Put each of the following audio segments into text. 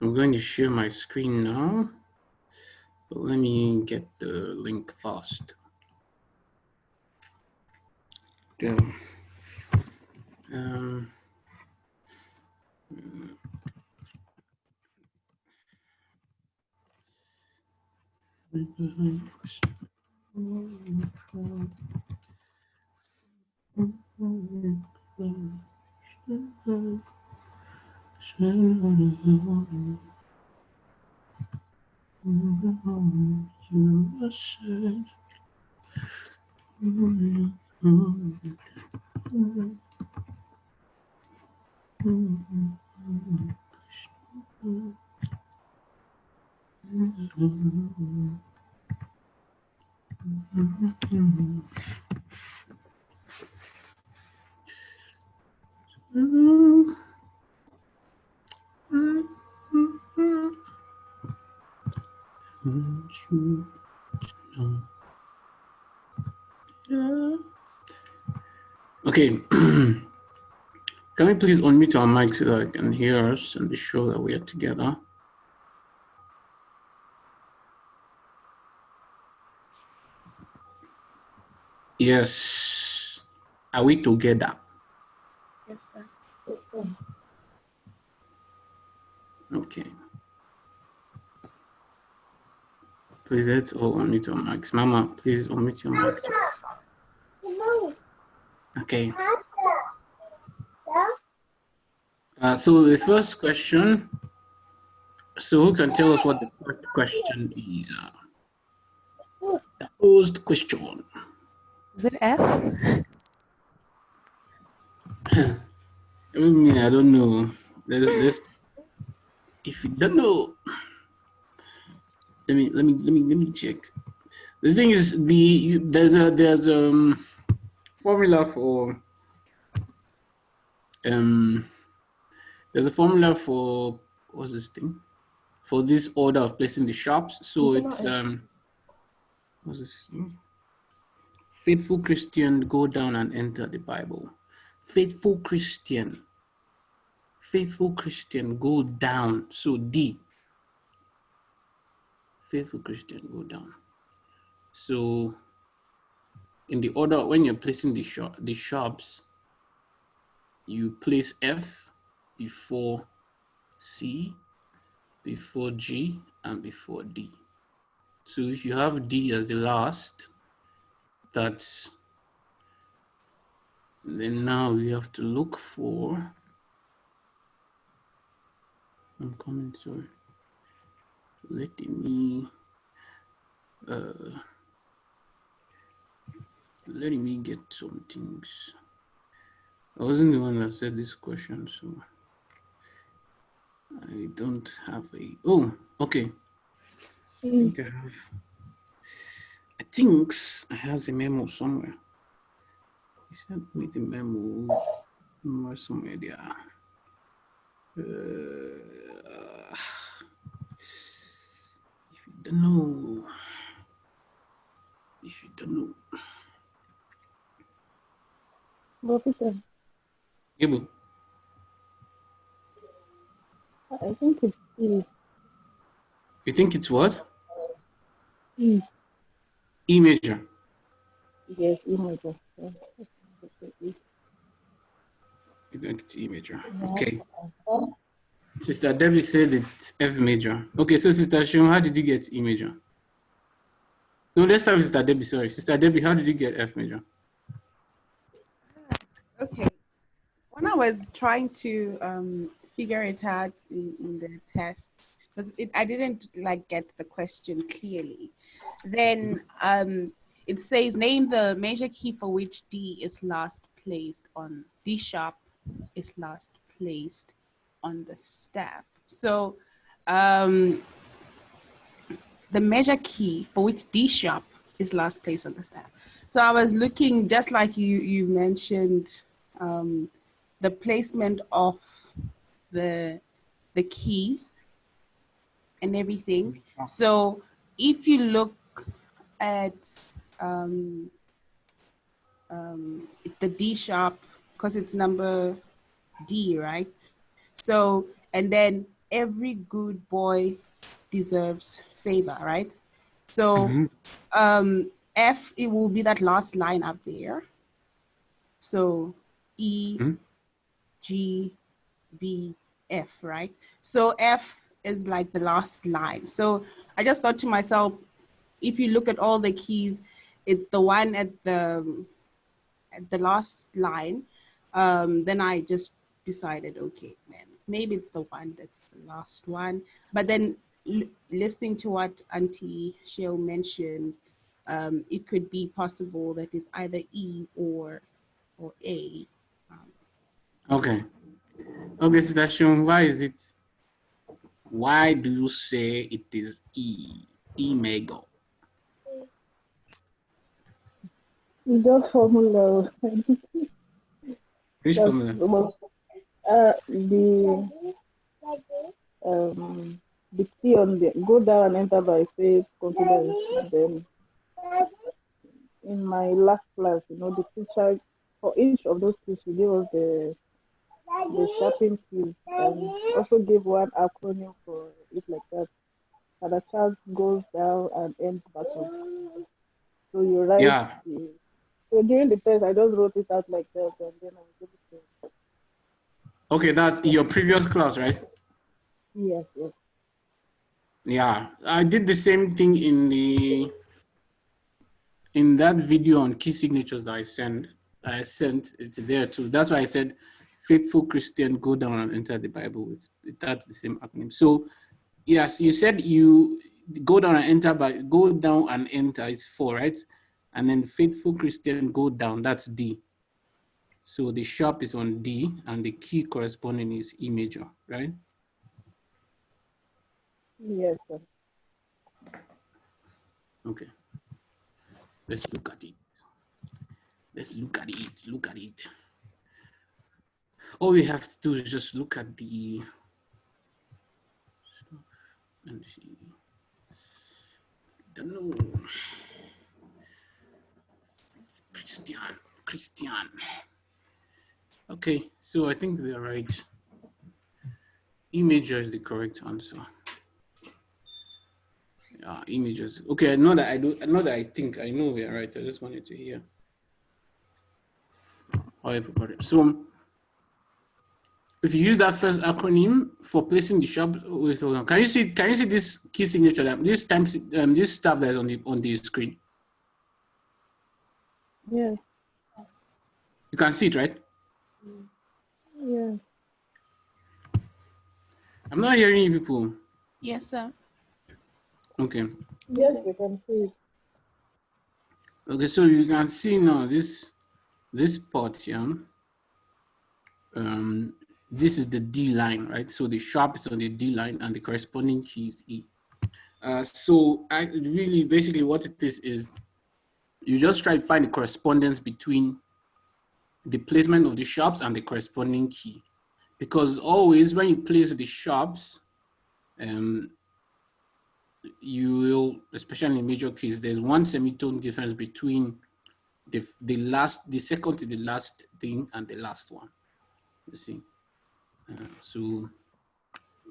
I'm going to share my screen now, but let me get the link first. Yeah. Okay. Can we please unmute our mics so that I can hear us and be sure that we are together? Yes. Are we together? Yes, sir. Okay. Please let's all unmute our mics. Mama, please unmute your mic too. Okay. So the first question. So who can tell us what the first question is? The first question. Is it F? I mean, I don't know. There's if you don't know, let me check. The thing is, there's a formula for there's a formula for what's this thing? For this order of placing the shops. So it's what's this thing? Faithful Christian, go down and enter the Bible. Faithful Christian, go down. So D. Faithful Christian, go down. So in the order, when you're placing the shops, you place F before C, before G, and before D. So if you have D as the last, then now we have to look for, I'm coming, sorry. Let me get some things. I wasn't the one that said this question, so I don't have oh, okay. I think I have a memo somewhere. He sent me the memo somewhere there. If you don't know, Gable. I think it's E. You think it's what? E. E major. Yes, E major. Yeah. You think it's E major? Okay. Sister Debbie said it's F major. Okay, so Sister Shum, how did you get E major? No, let's start with Sister Debbie. Sorry, Sister Debbie, how did you get F major? Okay. When I was trying to figure it out in the test, because I didn't get the question clearly. Then it says name the major key for which D is last placed on D sharp is last placed on the staff. So the measure key for which D sharp is last placed on the staff. So I was looking, just like you mentioned, the placement of the keys and everything. So if you look at the D sharp, because it's number D, right? So, and then every good boy deserves favor, right? So Mhm. F, it will be that last line up there. So E, Mhm. G, B, F, right? So F is like the last line. So I just thought to myself, if you look at all the keys, it's the one at the last line. Then I just decided, okay, man, maybe it's the one that's the last one. But then listening to what Auntie Shale mentioned, it could be possible that it's either E or A. Um, Okay. Okay, Sister Shun, why do you say it is E? Emago. It's just formula. Which That's formula? most um the key on the go down and enter by faith, confidence. And then in my last class, the teacher for each of those keys, she gave us the sharpen keys and also gave one acronym for it like that. And the child goes down and ends backward. So you write Yeah. the so during the test I just wrote it out like that and then I was able to Okay, that's your previous class, right? yes, yes. Yeah. I did the same thing in that video on key signatures that I sent it's there too. That's why I said faithful Christian go down and enter the Bible. That's the same acronym. So yes, you said you go down and enter, but go down and enter is 4, right? And then faithful Christian go down, that's D. So the sharp is on D and the key corresponding is E major, right? Yes, sir. Okay, let's look at it. Let's look at it, look at it. All we have to do is just look at the, let me see. Don't know. Christian. Okay, so I think we are right. E major is the correct answer. Images. Okay, I know that I know that I think I know we are right. I just wanted to hear how I prepared it. So if you use that first acronym for placing the shop with, hold on. Can you see this key signature this stuff that is on the screen? Yes, You can see it, right? yes. I'm not hearing you people. yes, sir. Okay. Yes, we can see it. Okay, so you can see now this part here. This is the D line, right? So the sharp is on the D line and the corresponding key is E. So I really basically what it is you just try to find the correspondence between the placement of the sharps and the corresponding key. Because always when you place the sharps, you will, especially in major keys, there's one semitone difference between the second to the last thing and the last one. You see, so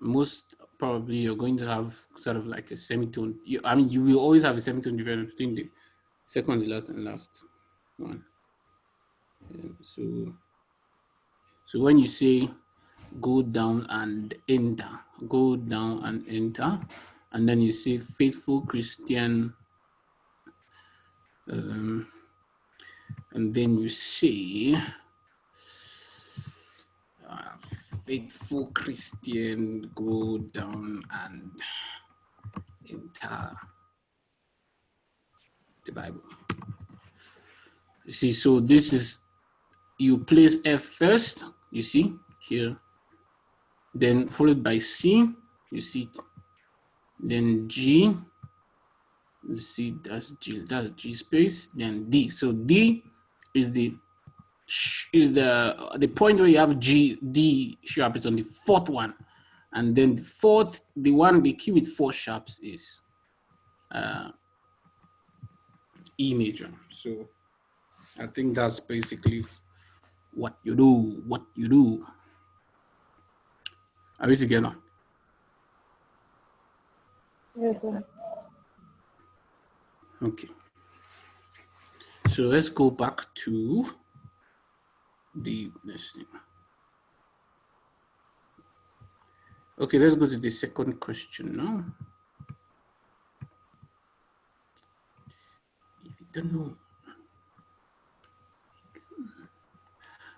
most probably you're going to have sort of like a semitone. You will always have a semitone difference between the second, the last, and last one. So when you say go down and enter, go down and enter, and then you say faithful Christian, and then you say faithful Christian, go down and enter the Bible. You see, so this is, you place F first, you see here, then followed by C, you see it, then G, you see that's G space, then D. So D is the point where you have G, D sharp is on the fourth one. And then the key with 4 sharps is E major. So I think that's basically what you do. Are we together? Yes, sir. Okay. So let's go back to the next thing. Okay, let's go to the second question now. If you don't know.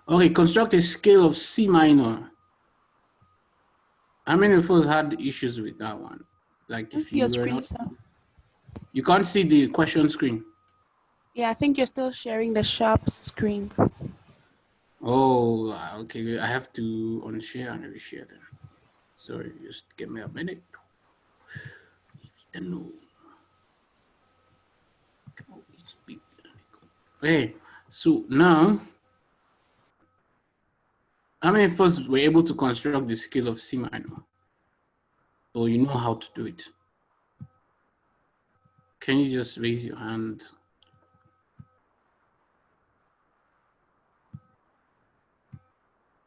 Okay, construct a scale of C minor. How many of us had issues with that one? Like Let's if see your you were screen, not, sir. you can't see the question screen. Yeah, I think you're still sharing the sharp screen. Oh, okay. I have to unshare and reshare then. Sorry, just give me a minute. No. Okay, so now, how many of us were able to construct the scale of C minor? Or you know how to do it? Can you just raise your hand?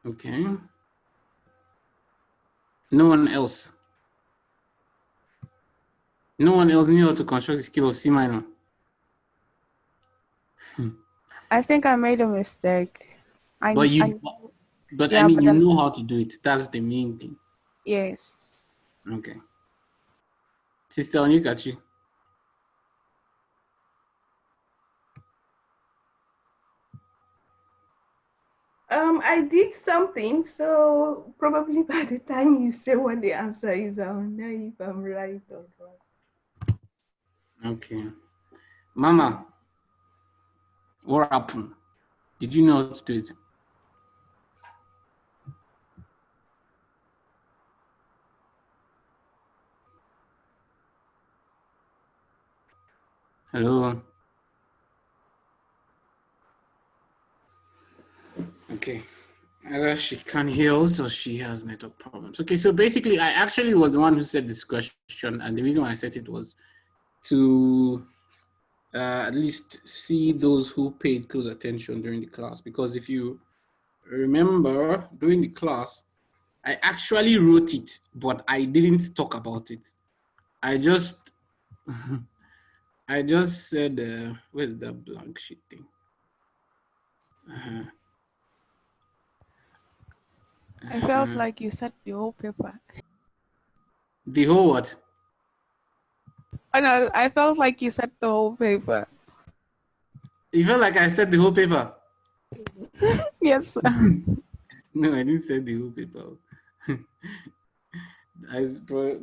Okay. No one else. No one else knew how to construct the scale of C minor. I think I made a mistake. But you know how to do it. That's the main thing. Yes. Okay. Sister Onyekachi. I did something, so probably by the time you say what the answer is, I'll know if I'm right or wrong. Okay. Mama, what happened? Did you know how to do it? Hello. Okay. Either she can't hear us or she has network problems. Okay, so basically, I actually was the one who said this question, and the reason why I said it was to at least see those who paid close attention during the class. Because if you remember, during the class, I actually wrote it, but I didn't talk about it. I just, I just said, where's the blank sheet thing? I felt like you said the whole paper. The whole what? Oh, no, I felt like you said the whole paper. You felt like I said the whole paper? Yes, sir. No, I didn't say the whole paper.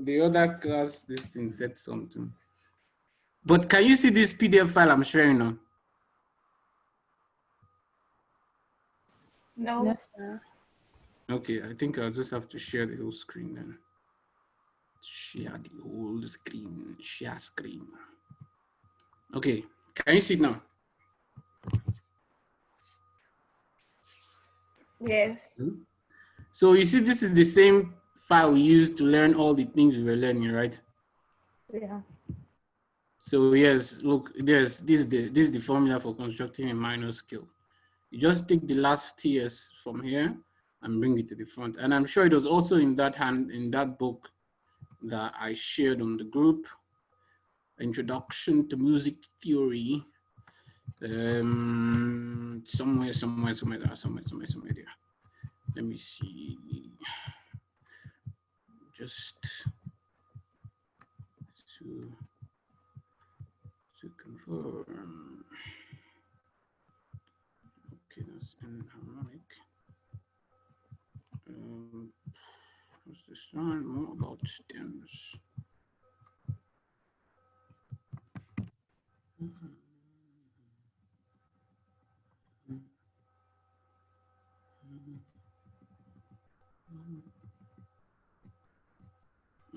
The other class, this thing said something. But can you see this PDF file I'm sharing now? No. Yes, sir. Okay, I think I'll just have to share the whole screen then. Share the whole screen, share screen. Okay, can you see it now? Yes. So you see, this is the same file we used to learn all the things we were learning, right? Yeah. So yes, look, this is the formula for constructing a minor scale. You just take the last TS from here and bring it to the front. And I'm sure it was also in that book that I shared on the group, Introduction to Music Theory. Somewhere there. Let me see. Just to confirm. Okay, that's enharmonic. What's this one? More about stems.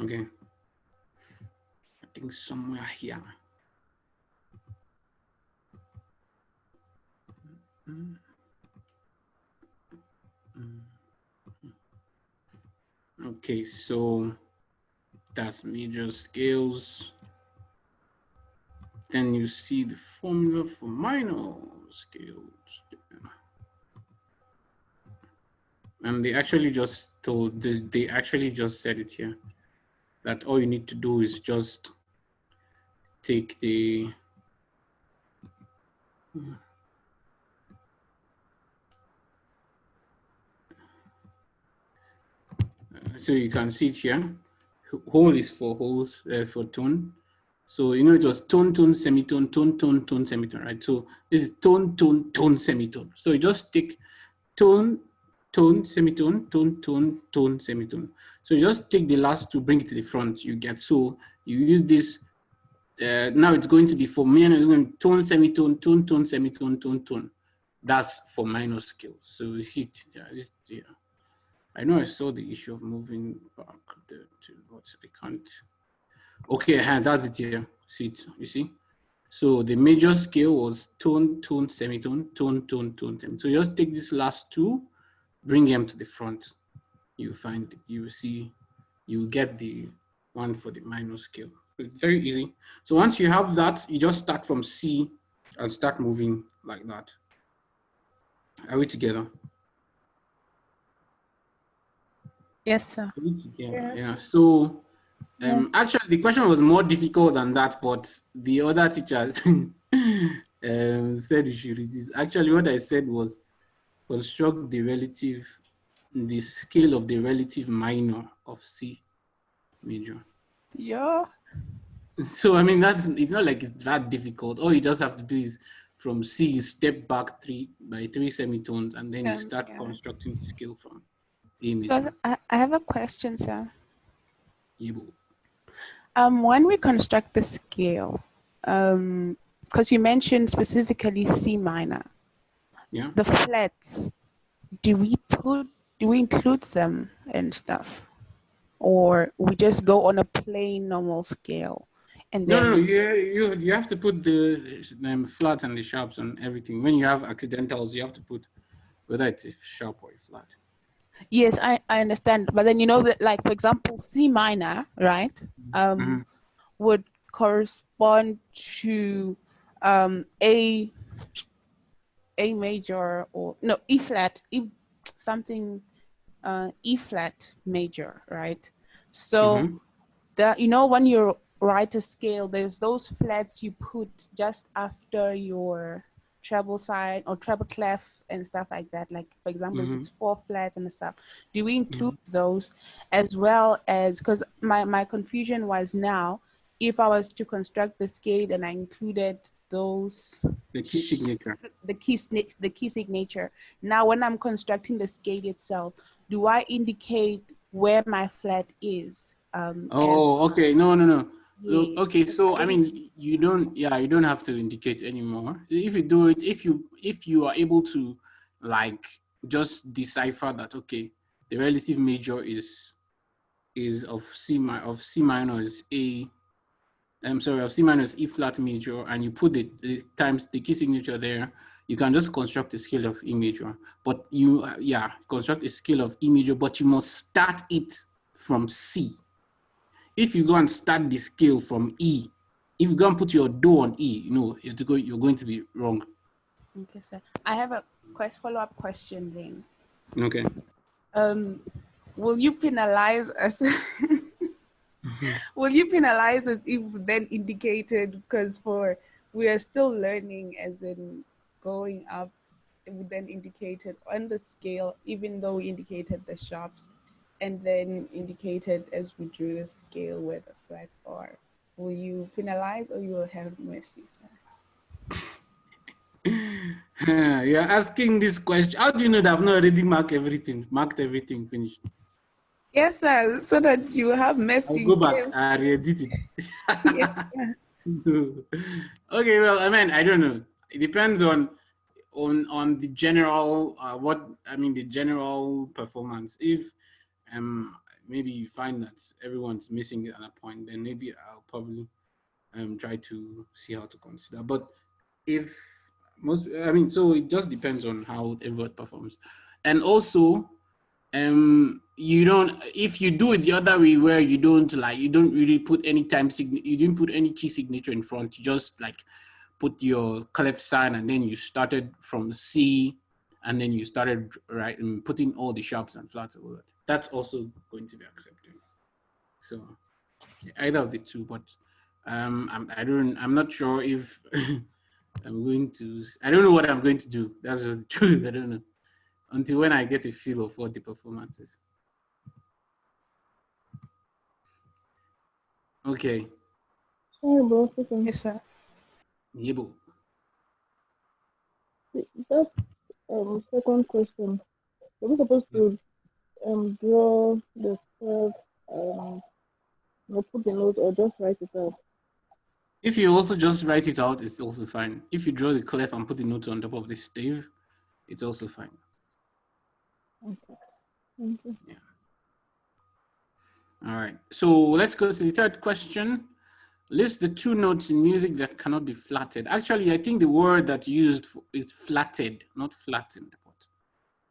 Okay, I think somewhere here. Okay, so that's major scales. Then you see the formula for minor scales. And they actually just said it here. that all you need to do is just take the so you can see it here. Hole is for holes for tone. So you know it was tone, tone, semitone, tone, tone, tone, semitone, right? So this is tone, tone, tone, semitone. So you just take tone, tone, semitone, tone, tone, tone, semitone. So you just take the last two, bring it to the front. You get, so you use this. Now it's going to be for minor. It's going to tone, semitone, tone, tone, semitone, tone, tone. That's for minor scale. So hit, yeah. I know I saw the issue of moving back to what I can't. Okay, that's it here. See it, you see? So the major scale was tone, tone, semitone, tone, tone, tone, semitone. So you just take these last two, bring them to the front. You find, you see, you get the one for the minor scale. It's very easy. So once you have that, you just start from C and start moving like that. Are we together? Yes, sir. Yeah. So actually, the question was more difficult than that, but the other teachers said you should read this. Actually, what I said was construct the scale of the relative minor of C major. Yeah. So I mean, it's not like it's that difficult. All you just have to do is from C, you step back 3 by 3 semitones, and then you start constructing the scale from A major. So I have a question, sir. Yebo. When we construct the scale, because you mentioned specifically C minor, Yeah. the flats, do we include them and stuff, or we just go on a plain normal scale? And then No. You have to put the flats and the sharps and everything. When you have accidentals, you have to put whether it's a sharp or a flat. Yes, I understand, but then you know that, like, for example, C minor, right, would correspond to A major, or no, E flat, something E flat major, right? So that, you know, when you write a scale, there's those flats you put just after your treble side or treble clef and stuff like that. Like, for example, if it's 4 flats and stuff, do we include those as well as, because my confusion was, now if I was to construct the scale and I included those, the key signature, the key signature, now when I'm constructing the scale itself, do I indicate where my flat is? Okay, no. Yes. Okay, so I mean, you don't have to indicate anymore. If you do it, if you are able to, like, just decipher that, okay, the relative major is of C minor is A. Of C minor is E flat major, and you put the times the key signature there, you can just construct a scale of E major. But you construct a scale of E major, but you must start it from C. If you go and start the scale from E, if you go and put your do on E, you're going to be wrong. Okay, sir. I have a follow-up question then. Okay. Will you penalize us? Will you penalize us if then indicated, because we are still learning, as in going up, it would then indicated on the scale, even though we indicated the sharps, and then indicated as we drew the scale where the flats are. Will you penalize, or you will have mercy, sir? You're asking this question. How do you know that I've not already marked everything, finished? Yes, sir, so that you have mercy. I'll go back. I already did it. Yes. Okay, well, I mean, I don't know. It depends on the general, the general performance. If maybe you find that everyone's missing it at a point, then maybe I'll probably try to see how to consider. But if so it just depends on how everyone performs. And also, if you do it the other way, where you don't really put any you didn't put any key signature in front, you just like put your clef sign, and then you started from C, and then you started putting all the sharps and flats over it. That's also going to be accepted. So either of the two, but I'm not sure if I'm going to. I don't know what I'm going to do. That's just the truth. I don't know until when I get a feel of what the performance is. Okay. Sorry, bro. Yes, sir. Yebo. That's second question. Are we supposed to draw the curve, put the note, or just write it out? If you also just write it out, it's also fine. If you draw the clef and put the note on top of the stave, it's also fine. Okay. Thank you. Yeah. All right. So let's go to the third question. List the two notes in music that cannot be flatted. Actually, I think the word that used is flatted, not flattened. But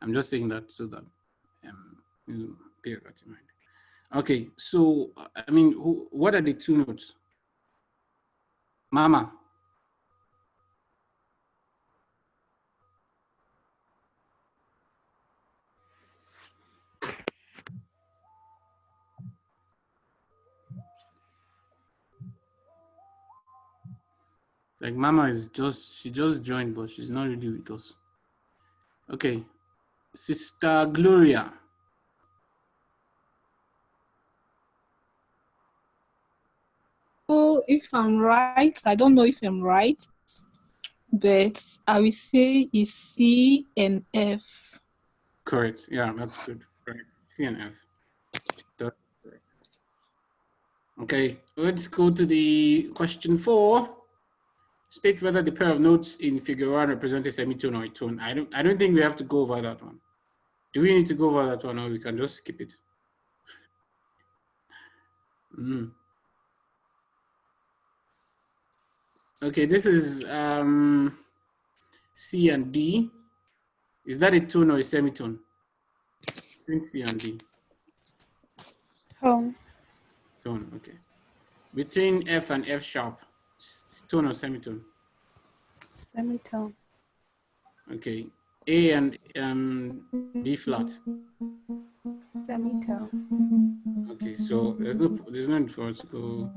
I'm just saying that so that you bear that in mind. Okay. So I mean, what are the two notes? Mama. Like Mama is she just joined, but she's not really with us. Okay. Sister Gloria. Oh, if I'm right, I don't know if I'm right, but I will say is C and F. Correct. Yeah, that's good. Correct. C and F. That's correct. Okay, let's go to the question 4. State whether the pair of notes in figure 1 represent a semitone or a tone. I don't think we have to go over that one. Do we need to go over that one, or we can just skip it? Okay, this is C and D. Is that a tone or a semitone? Between C and D. Tone. Tone, okay. Between F and F sharp, tone or semitone? Semitone. Okay. A and B flat. Semitone. Okay, so there's no need for us to go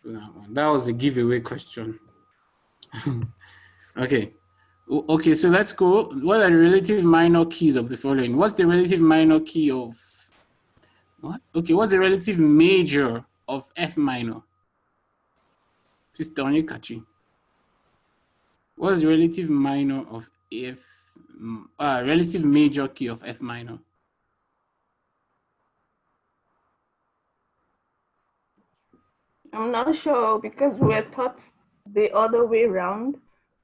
to that one. That was a giveaway question. Okay. Okay, so let's go. What are the relative minor keys of the following? What's the relative minor key of what? Okay, what's the relative major of F minor? Sister Onyekachi. What's the relative minor of F? Relative major key of F minor? I'm not sure because we're taught the other way around,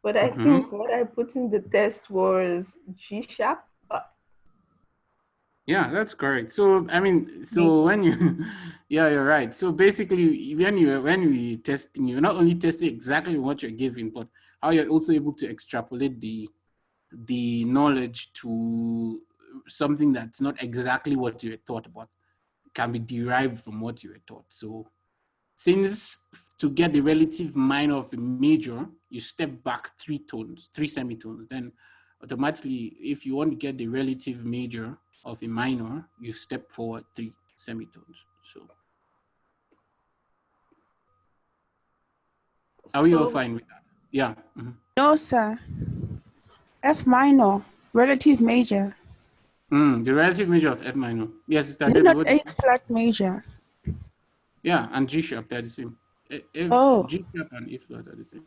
but I think what I put in the test was G sharp. Yeah, that's correct. So I mean, so when you, yeah, you're right. So basically, when we testing, you're not only testing exactly what you're giving, but how you're also able to extrapolate the knowledge to something that's not exactly what you were taught about, can be derived from what you were taught. So since to get the relative minor of a major, you step back 3 semitones, then automatically, if you want to get the relative major of a minor, you step forward 3 semitones. So are we all fine with that? Yeah. No, sir. F minor, relative major. The relative major of F minor. Yes, it's Is it not A flat major? Yeah, and G sharp, they're the same. F, G sharp and E flat are the same.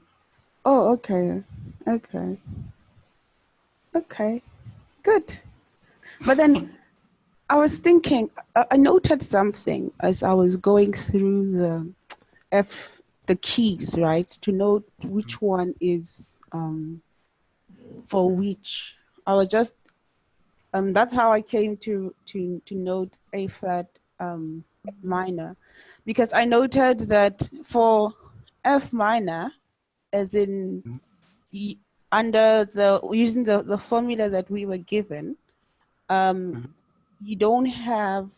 Oh, okay. Okay. Okay. Good. But then I was thinking, I noted something as I was going through the keys, right? To note which one is for which. I was just that's how I came to note A flat minor, because I noted that for F minor, as in under using the formula that we were given, you don't have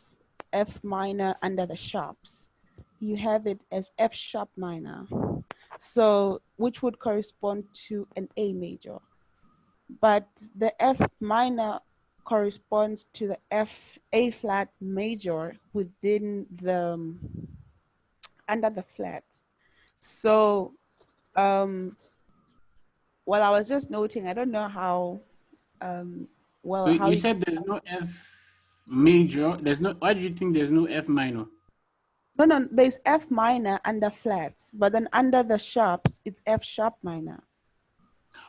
F minor under the sharps. You have it as F sharp minor, so which would correspond to an A major. But the F minor corresponds to the A flat major within the under the flats. So, well, I was just noting, I don't know how, well, So how you said there's no F major. There's no. Why do you think there's no F minor? no, there's F minor under flats, but then under the sharps, it's F sharp minor.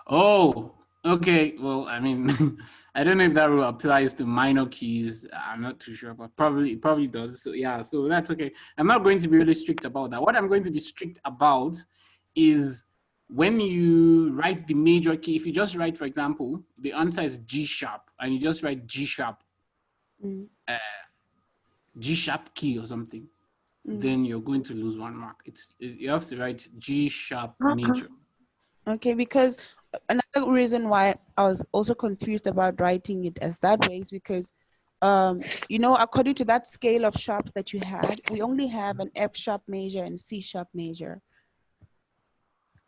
Oh, okay. Well, I mean, I don't know if that rule applies to minor keys. I'm not too sure, but it probably does. So yeah, so that's okay. I'm not going to be really strict about that. What I'm going to be strict about is when you write the major key. If you just write, for example, the answer is G sharp, and you just write G sharp, G sharp key or something, then you're going to lose 1 mark. You have to write G sharp major. Okay, because another reason why I was also confused about writing it as that way is because, you know, according to that scale of sharps that you had, we only have an F sharp major and C sharp major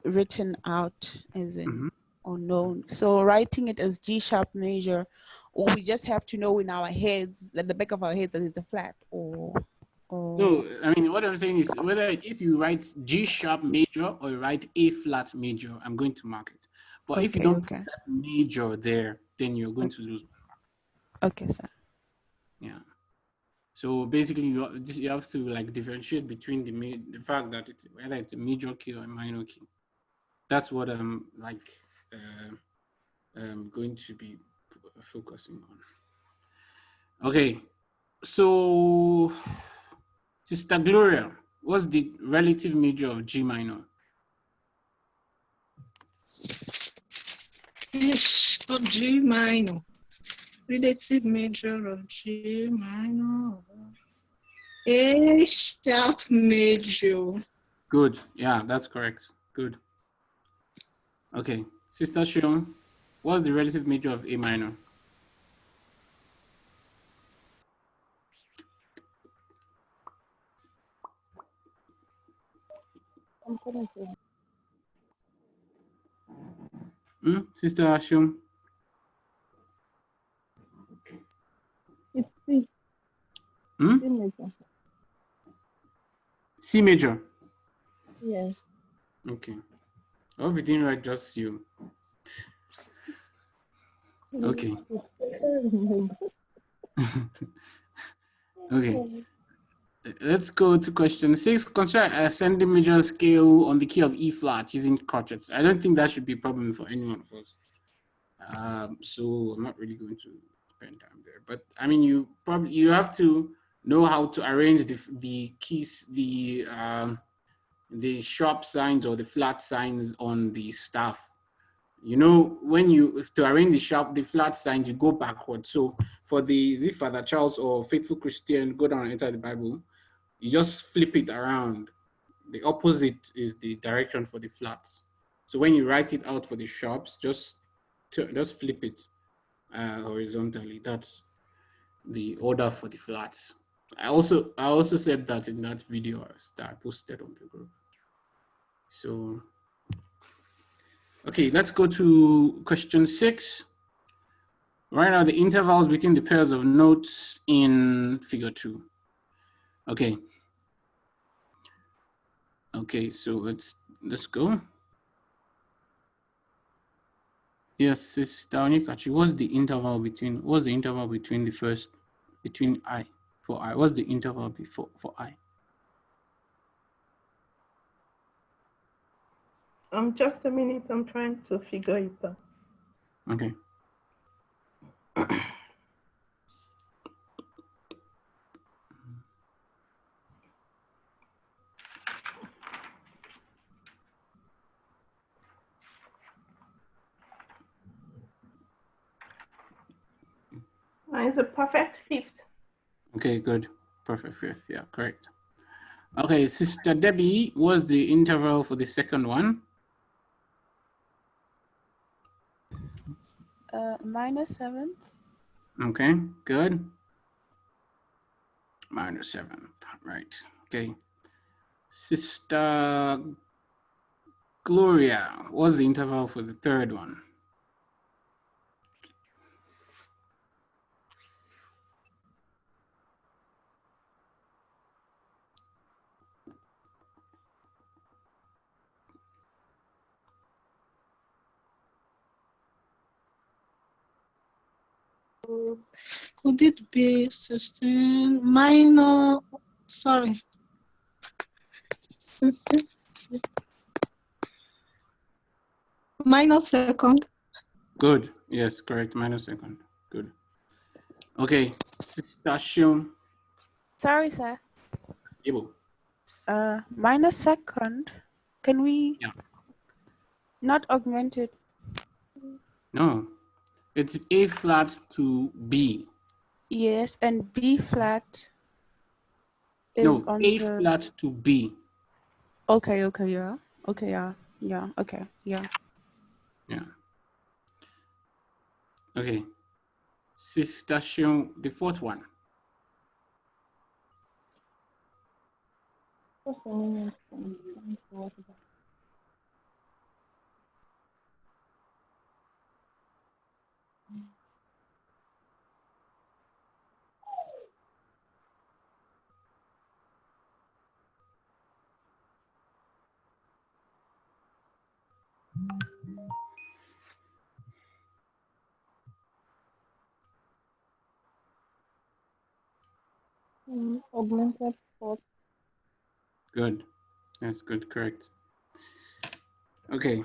written out as in or known. So writing it as G sharp major, or we just have to know in our heads, at the back of our heads, that it's a flat, or No, I mean, what I'm saying is whether if you write G sharp major or you write A flat major, I'm going to mark it. But if you don't put that major there, then you're going to lose 1 mark. Okay, sir. Yeah. So basically, you have to like differentiate between the fact that whether it's a major key or a minor key. That's what I'm like going to be focusing on. Okay, so Sister Gloria, what's the relative major of G minor? Of G minor. Relative major of G minor. A sharp major. Good. Yeah, that's correct. Good. Okay. Sister Shion, what's the relative major of A minor? I'm coming to Sister Shion? it's C. C major. C major. Yes. Okay. I hope you didn't write just you. Okay. Okay. Let's go to question 6. Construct a ascending major scale on the key of E flat using crotchets. I don't think that should be a problem for any one of us. So I'm not really going to spend time there. But I mean, you have to know how to arrange the keys, the sharp signs or the flat signs on the staff. You know, when to arrange the flat signs, you go backward. So for the Father Charles or Faithful Christian, go down and enter the Bible, you just flip it around. The opposite is the direction for the flats. So when you write it out for the sharps, just flip it horizontally. That's the order for the flats. I also said that in that video that I posted on the group. So, okay, let's go to question 6. Right now, the intervals between the pairs of notes in figure 2. Okay. Okay, so let's go. Yes, Sister Onikachi, what's the interval between I for I? What's the interval before for I? Just a minute, I'm trying to figure it out. Okay. It's a perfect fifth. Okay, good. Perfect fifth. Yeah, correct. Okay, Sister Debbie, what's the interval for the second one? -7. Okay, good. -7, right. Okay. Sister Gloria, what's the interval for the third one? Would it be 16 minor? Sorry. Minor second. Good. Yes, correct. Minor second. Good. Okay. Sister Shion. Sorry, sir. Able. Minus second. Can we? Yeah. Not augmented. No. It's A flat to B. Yes, and B flat is No, on A the. flat to B. Okay. Yeah. Okay. Yeah. Okay. Yeah. Yeah. Okay. Sister Shion, the fourth one. What's the meaning of augmented fourth? Good. That's good. Correct. Okay.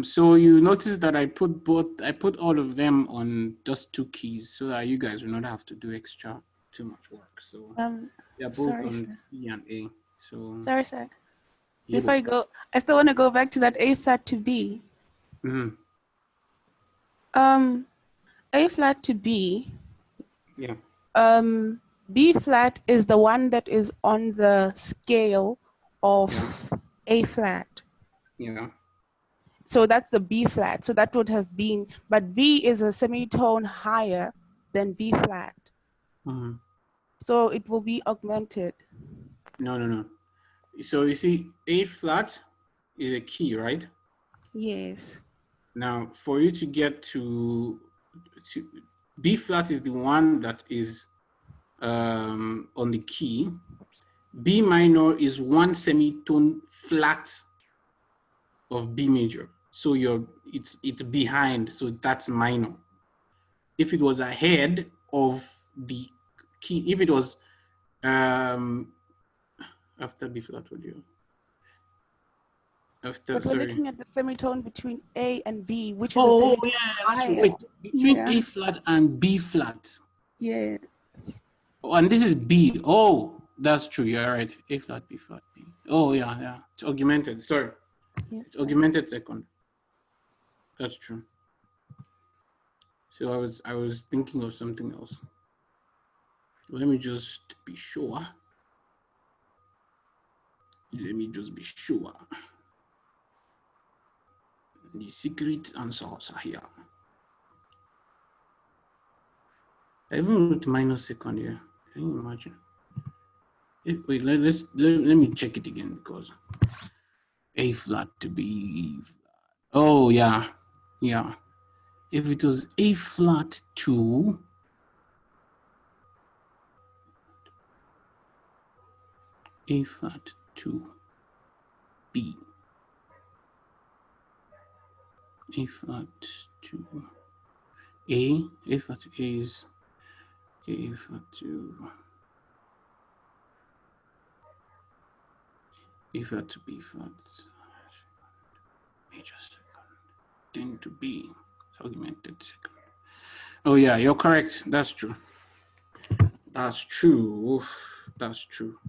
So you notice that I put all of them on just 2 keys so that you guys will not have to do too much work. So they're both Sorry, on sir. C and A. So Sorry, sir. yeah, Before I go, I still want to go back to that A flat to B. mm-hmm. A flat to B. Yeah. B flat is the one that is on the scale of A flat. Yeah. So that's the B flat. So that would have been, but B is a semitone higher than B flat. Mm-hmm. So it will be augmented. No. So you see, A flat is a key, right? Yes. Now, for you to get to B flat is the one that is on the key. B minor is one semitone flat of B major. So it's behind, so that's minor. If it was ahead of the key, if it was after B flat, what do you? But we're looking at the semitone between A and B, which is oh a yeah, that's higher. right. Between Yeah. A flat and B flat. Yeah. Oh, and this is B. Oh, that's true. You're right. A flat, B flat, B. Oh yeah. It's augmented. Sorry. Yes, It's augmented second. That's true. So I was thinking of something else. Let me just be sure. Let me just be sure. The secret answers are here. I even wrote minus second here. Can you imagine? Wait, let me check it again because A flat to B flat. Oh yeah. If it was A flat to A flat to B. A flat to A flat to A is okay, A flat to A flat to B flat. Major second. Then to B. It's augmented second. Oh yeah, you're correct. That's true. That's true. Oof, that's true.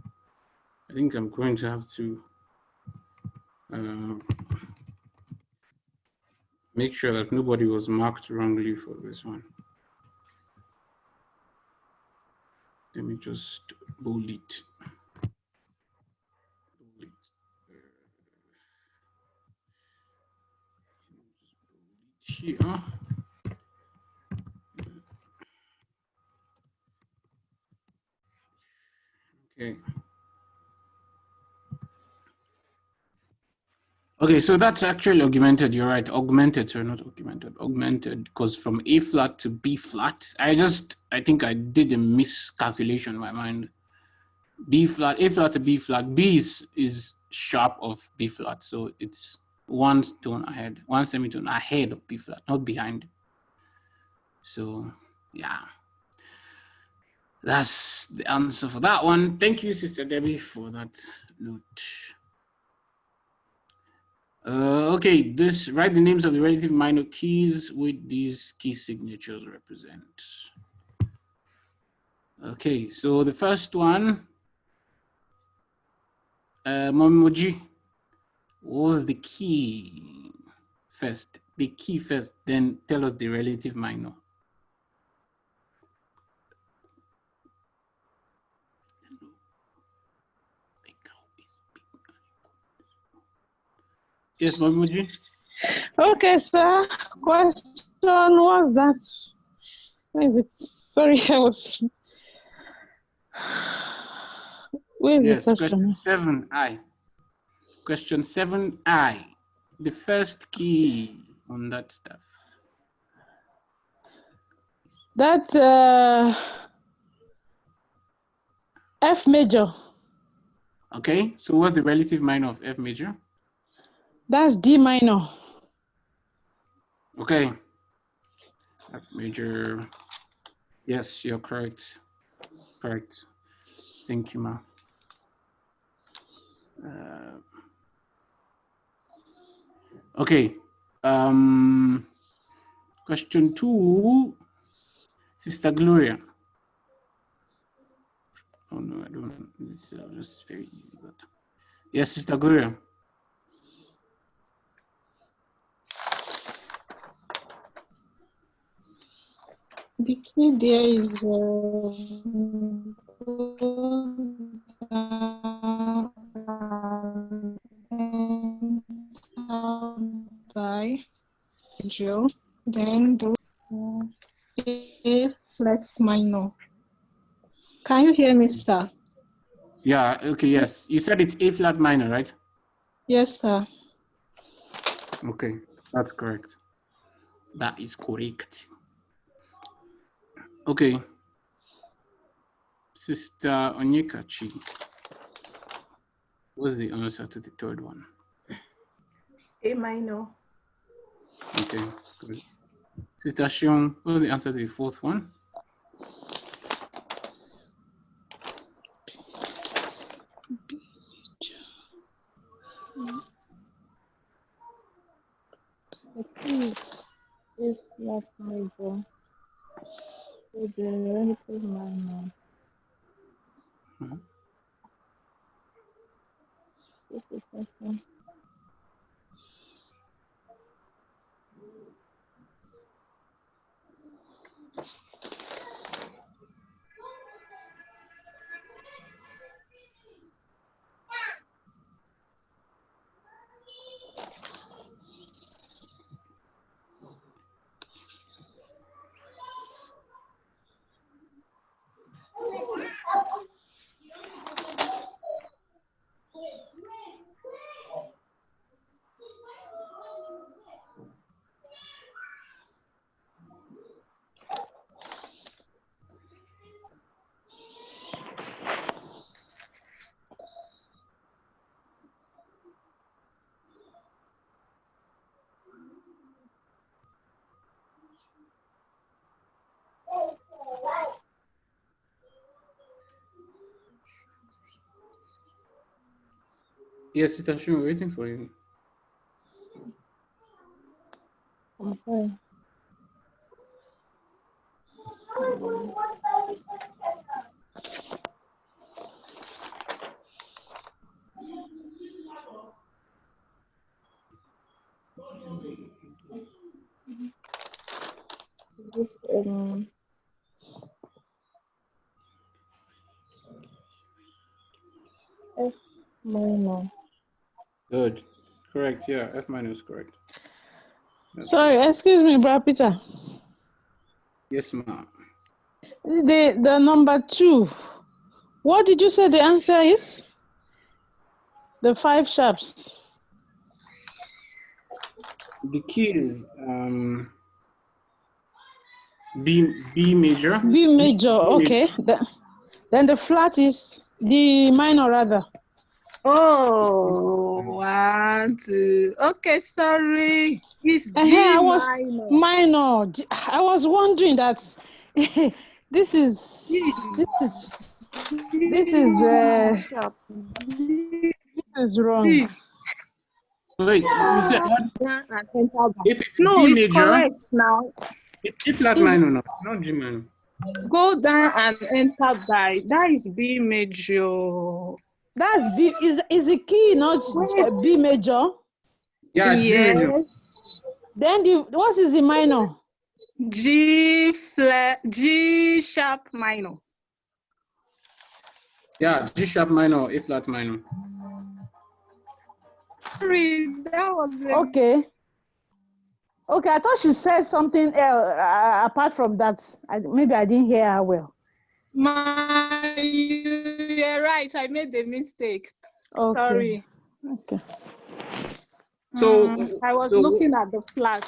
I think I'm going to have to make sure that nobody was marked wrongly for this one. Let me just bold it. Here. Okay. Okay, so that's actually augmented. You're right. Augmented, sorry, not augmented. Augmented, because from A flat to B flat. I think I did a miscalculation in my mind. B flat, A flat to B flat. B is sharp of B flat, so it's one tone ahead, one semitone ahead of B flat, not behind. So yeah, that's the answer for that one. Thank you, Sister Debbie, for that note. Okay, write the names of the relative minor keys with these key signatures represent. Okay, so the first one, Momoji, what was the key first? The key first, then tell us the relative minor. Yes, Momoji. Okay, sir. Question was that? Where is it? Sorry, I was. Where is Yes, the question? question 7I. Question 7I. The first key on that stuff. That F major. Okay, so what's the relative minor of F major? That's D minor. Okay. F major. Yes, you're correct. Correct. Thank you, ma. Okay. Question 2, Sister Gloria. Oh no, I don't. It's just very easy, but yes, Sister Gloria. The key there is by Joe, then do A flat minor. Can you hear me, sir? Yeah, okay, yes. You said it's A flat minor, right? Yes, sir. Okay, that's correct. That is correct. Okay. Sister Onyekachi, what's the answer to the third one? A minor. Okay, good. Sister Shion, what's the answer to the fourth one? If flat major with the relative minor. This is question. Yes, Sister Shion, we're waiting for you. Okay. This F minor. Good. Correct, yeah, F minor is correct. That's Sorry, good. excuse me, Brother Peter. Yes, ma'am. The number 2. What did you say the answer is? The 5 sharps. The key is B major. B major, okay. Then the flat is D minor rather. Oh, 1, 2. Okay, sorry. It's G I was minor. minor. I was wondering that this is wrong. Wait, you said what? If it's No, B it's major, correct now. it's A flat minor, no, not G minor. Go down and enter by. That is B major. That's B. Is the key not B major? Yeah, it's B major. Yes. Then what is the minor? G flat, G sharp minor. Yeah, G sharp minor, A flat minor. Sorry, that was Okay. Okay, I thought she said something else apart from that. Maybe I didn't hear her well. You're right. I made a mistake. Okay. Sorry. Okay. So I was looking at the flat.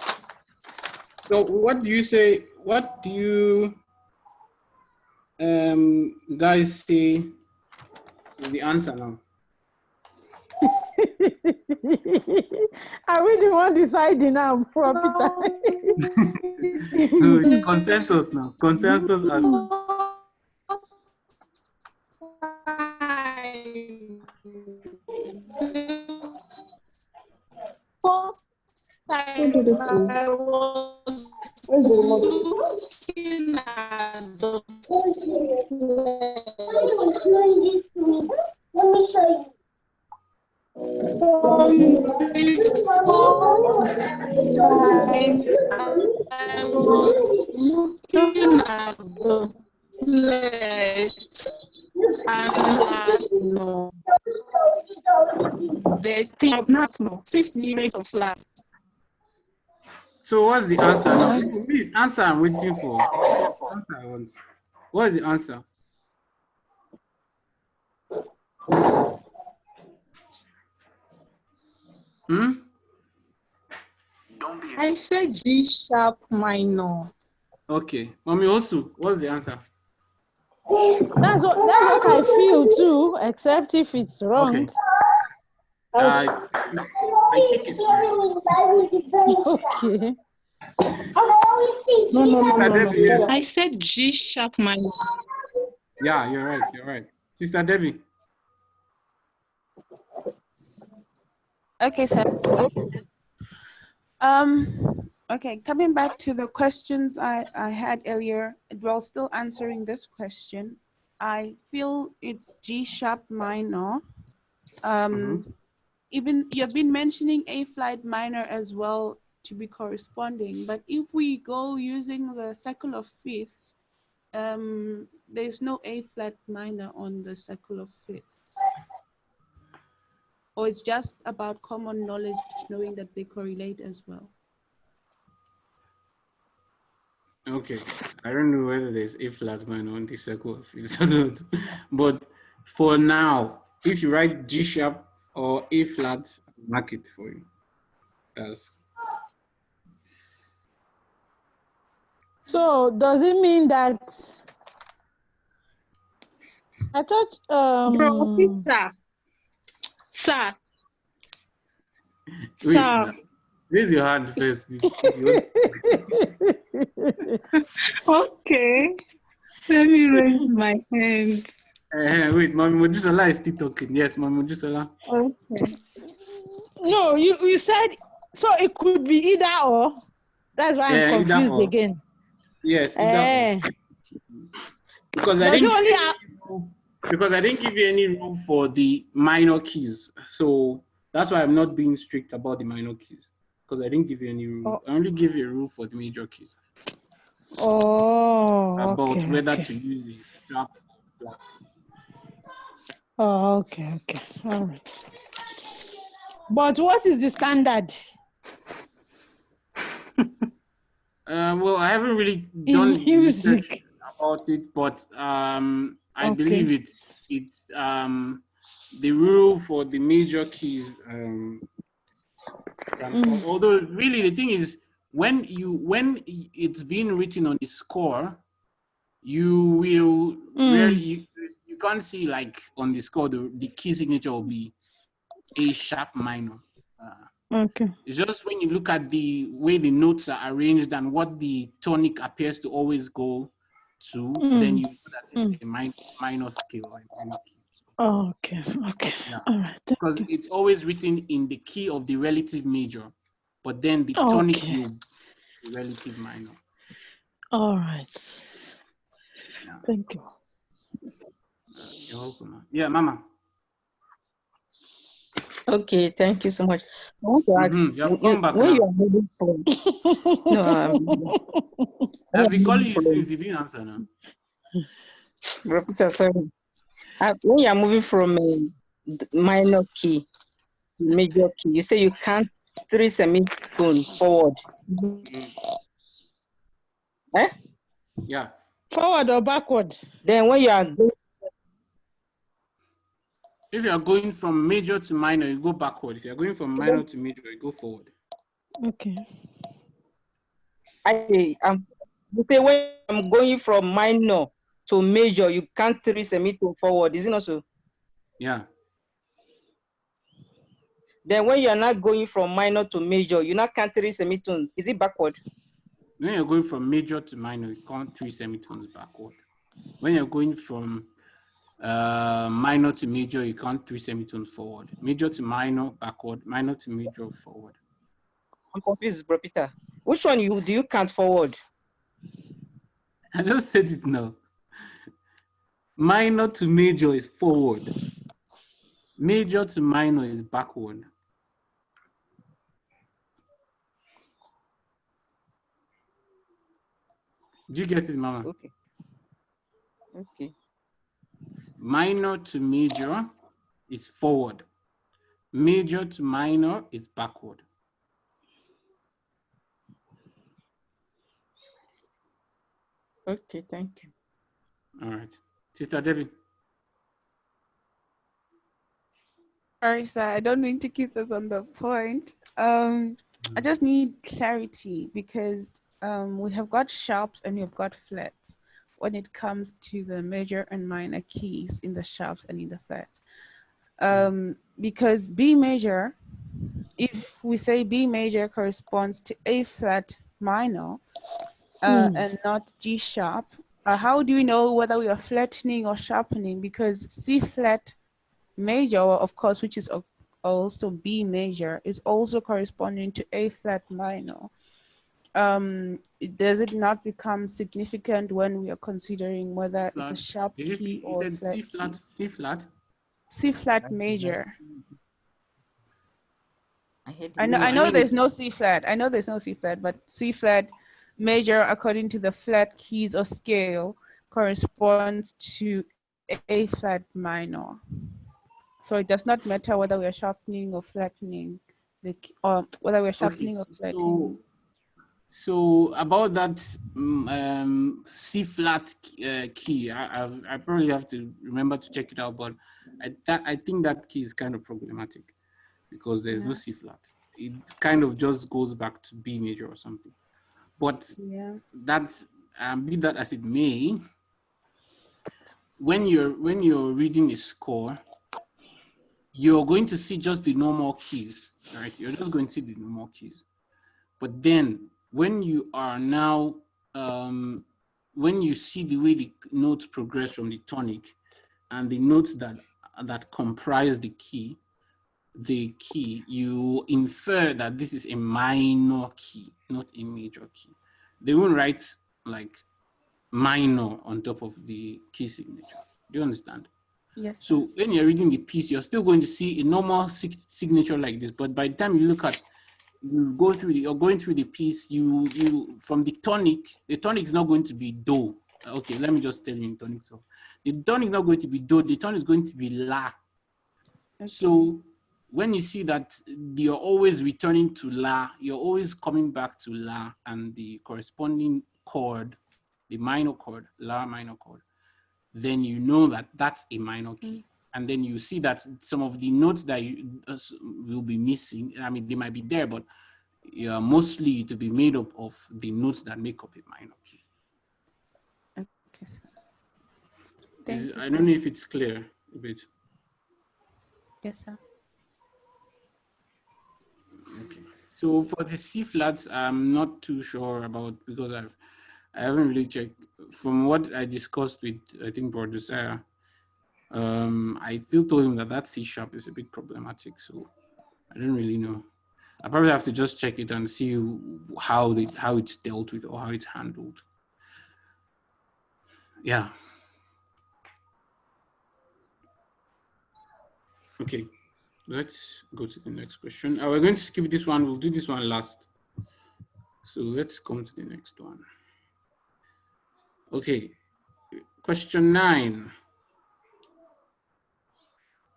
So what do you say? What do you guys say is the answer now? I really want to decide now for Peter. No, it's consensus now. Consensus answer. I was looking at the Let me show you. I was looking at the plate and no. The thing of not no 6 units of flat. So what's the answer now? Please answer. I'm waiting for. Answer I want. What is the answer? I said G sharp minor. Okay, Mommy Osu, what's the answer? That's what I feel too, except if it's wrong. Okay. I think it's correct. Okay. No. I said G sharp minor. Yeah, you're right. You're right. Sister Debbie. Okay, sir. Okay, coming back to the questions I had earlier, while still answering this question, I feel it's G sharp minor. Even you've been mentioning A flat minor as well to be corresponding, but if we go using the circle of fifths, there's no A flat minor on the circle of fifths. Or it's just about common knowledge, knowing that they correlate as well. Okay, I don't know whether there's A flat minor on the circle of fifths or not, but for now, if you write G sharp or A flat, I'll mark it for you. That's. So does it mean that I thought Bro, Peter. Sir. Sir. Raise your hand first. Okay. Let me raise my hand. Wait, Mami Mojisola is still talking. Yes, Mami Mojisola. Okay. No, you said so it could be either or. That's why I'm confused again. Yes, either or. Because I didn't give you any rule for the minor keys. So that's why I'm not being strict about the minor keys. Because I didn't give you any rule. I only give you a rule for the major keys. About whether to use the sharp or flat. Oh, okay. All right. But what is the standard? Well, I haven't really done research about it, but I believe it's the rule for the major keys. Although really the thing is, when it's being written on the score, you will rarely you can't see like on the score the key signature will be A sharp minor. Okay. It's just when you look at the way the notes are arranged and what the tonic appears to always go to, then you know that it's a minor scale or a minor key. Okay. Okay. Yeah. All right. Because it's always written in the key of the relative major, but then the tonic will be relative minor. All right. Yeah. Thank you. You're welcome. Yeah, Mama. Okay, thank you so much. I want to ask, You have come back when now. you are moving from, no, I've been calling you since you didn't answer now. Repeater, sorry. When you are moving from a minor key to major key, you say you count 3 semitones forward. Eh? Yeah. Forward or backward? Then when you are going, If you are going from major to minor, you go backward. If you are going from minor to major, you go forward. Okay. you say when I'm going from minor to major, you count 3 semitones forward. Is it not so? Yeah. Then when you are not going from minor to major, you not count 3 semitones. Is it backward? When you're going from major to minor, you count 3 semitones backward. When you're going from minor to major, you count 3 semitones forward. Major to minor, backward. Minor to major, forward. I'm confused, Bro Peter. Which one do you count forward? I just said it now. Minor to major is forward. Major to minor is backward. Do you get it, Mama? Okay. Okay. Minor to major is forward. Major to minor is backward. Okay, thank you. All right. Sister Debbie. Sorry, sir. I don't mean to keep us on the point. I just need clarity because we have got sharps and we've got flats when it comes to the major and minor keys in the sharps and in the flats. Because B major, if we say B major corresponds to A flat minor and not G sharp, how do we know whether we are flattening or sharpening? Because C flat major, of course, which is also B major, is also corresponding to A flat minor. Does it not become significant when we are considering whether it's a sharp key or you said flat C flat, key? C flat? C flat major. I No, I know mean, there's no C flat. I know there's no C flat, but C flat major, according to the flat keys or scale, corresponds to A flat minor. So it does not matter whether we are sharpening or flattening, or whether we are sharpening or flattening. So about that C flat key, I probably have to remember to check it out, but I think that key is kind of problematic because there's no C flat. It kind of just goes back to B major or something. But that, be that as it may, when you're reading a score, you're going to see just the normal keys, right? You're just going to see the normal keys. But then when you are now, when you see the way the notes progress from the tonic and the notes that comprise the key, you infer that this is a minor key, not a major key. They won't write like minor on top of the key signature. Do you understand? Yes. So when you're reading the piece, you're still going to see a normal signature like this. But by the time you look at, you're going through the piece, you from the tonic is not going to be do. Okay, let me just tell you in tonic. So the tonic is not going to be do, the tonic is going to be la. Okay. So when you see that you're always returning to la, you're always coming back to la and the corresponding chord, the minor chord, la minor chord, then you know that that's a minor key. And then you see that some of the notes that you will be missing, I mean, they might be there, but mostly to be made up of the notes that make up a minor key. Okay, sir. I don't know if it's clear a bit. Yes, sir. So for the C flats, I'm not too sure about because I haven't really checked. From what I discussed with I think Brother Sarah, I still told him that C sharp is a bit problematic. So I don't really know. I probably have to just check it and see how it's dealt with or how it's handled. Yeah. Okay, let's go to the next question. We're going to skip this one. We'll do this one last. So let's come to the next one. Okay, question 9.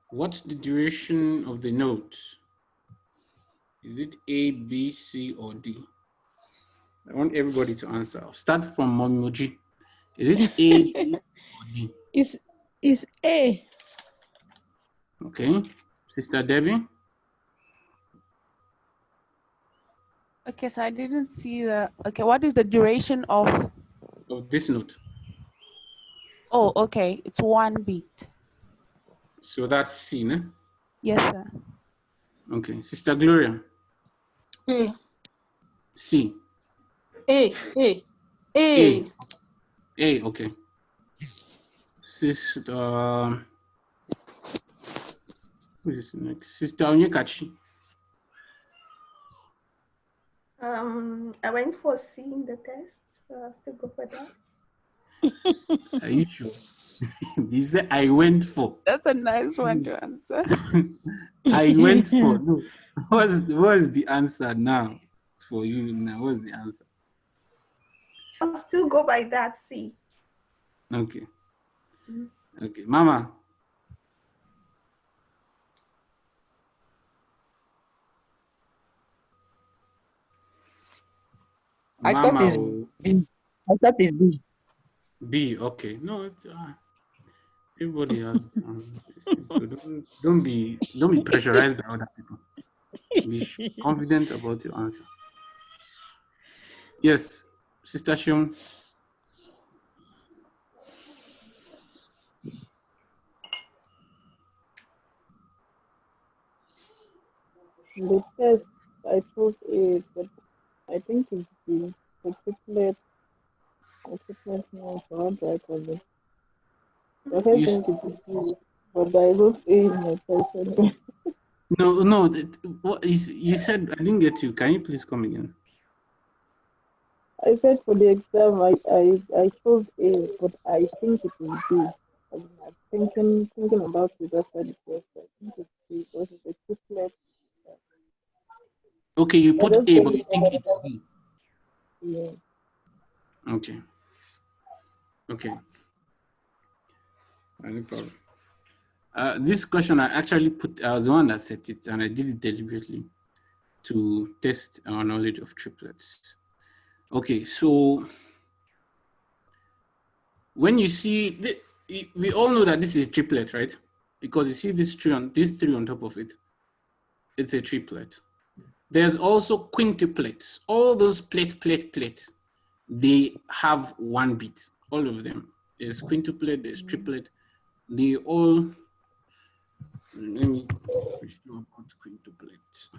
What's the duration of the note? Is it A, B, C, or D? I want everybody to answer. I'll start from Momimoji. Is it A, B, or D? It's A. Okay, Sister Debbie? Okay, so I didn't see the. Okay, what is the duration of? Of this note. Oh, okay, it's 1 beat. So that's C, né? Yes, sir. Okay, Sister Gloria? A. C. A. A. A, okay. Sister, who is next? Sister Onyekachi. I went for C in the test, so I'll still go for that. Are you sure? You said I went for. That's a nice one to answer. I went for. No. What's the answer now for you now? What's the answer? I'll still go by that C. Okay. Okay. Mama. I thought it's B. I thought it's B. B, okay. No, it's everybody has so don't be pressurized by other people. Be confident about your answer. Yes, Sister Shion. The test, I chose A, but I think it's B. The triplet notes, how do I call it? I think it's B, but I wrote A in my test anyway. No. What you said? I didn't get you. Can you please come again? I said for the exam, I chose A, but I think it is B. I'm thinking about it after the test. I think it's B because it's a triplet. Okay, you put A, but you think it's B. Yeah. Okay. Okay. No problem. This question I actually put. I was the one that set it, and I did it deliberately to test our knowledge of triplets. Okay, so when you see, we all know that this is a triplet, right? Because you see this three on top of it. It's a triplet. There's also quintuplets. All those plates, they have 1 beat. All of them. There's quintuplet, there's triplet. They all, let me show about quintuplets.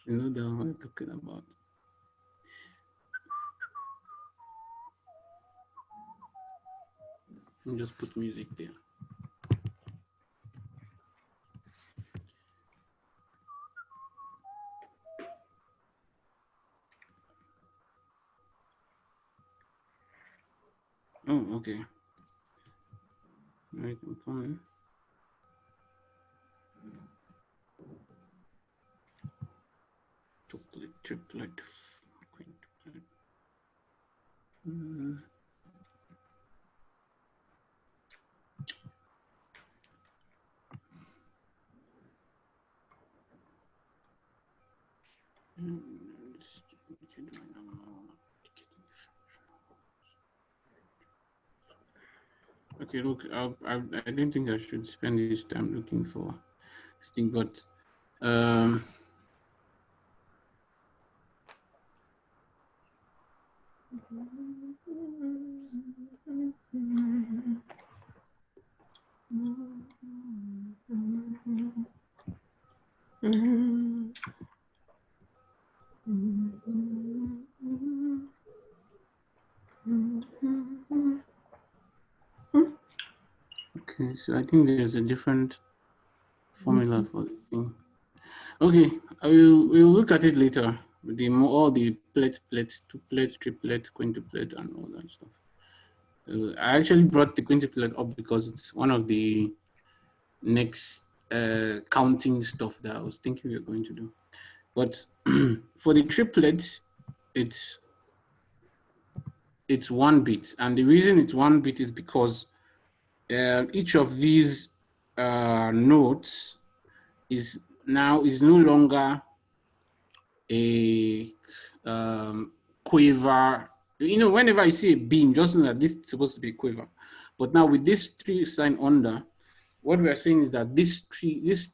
You know the one I'm talking about. And just put music there. Oh, okay. Right, I'm coming. Triplet, quintuplet. Okay, look, I didn't think I should spend this time looking for this thing, but Okay, so I think there's a different formula for the thing. Okay, we'll look at it later. All the plate, two-plate, triplet, quintuplet, and all that stuff. I actually brought the quintuplet up because it's one of the next counting stuff that I was thinking we were going to do. But for the triplets, it's 1 bit, and the reason it's 1 bit is because each of these notes is no longer a quiver. You know, whenever I see a beam, just know that this is supposed to be a quiver. But now with this 3 sign under, what we are saying is that these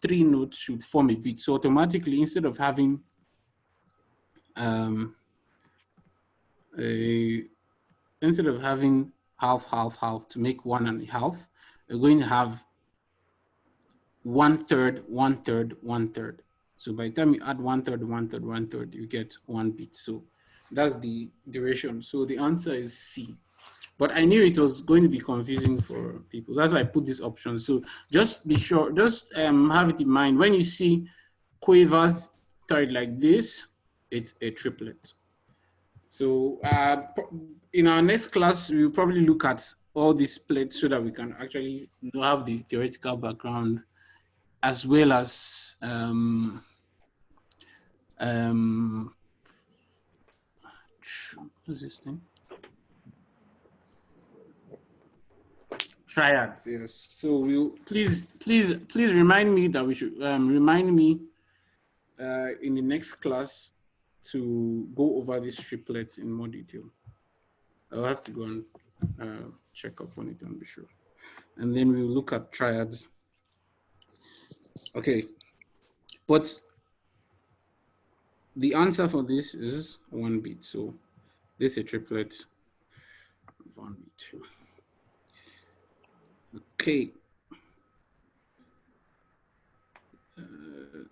three notes should form a beat. So automatically, instead of having half, half, half to make 1 1/2, we're going to have 1/3, 1/3, 1/3. So by the time you add 1/3, 1/3, 1/3, you get 1 beat. So that's the duration. So the answer is C. But I knew it was going to be confusing for people. That's why I put this option. So just be sure, just have it in mind. When you see quavers tied like this, it's a triplet. So in our next class, we'll probably look at all these plates so that we can actually have the theoretical background as well as what's this thing? Triads, yes. So we'll please remind me that we should remind me in the next class to go over these triplets in more detail. I'll have to go and check up on it and be sure. And then we'll look at triads. Okay, but the answer for this is 1 bit. So this is a triplet, 1 bit. Okay.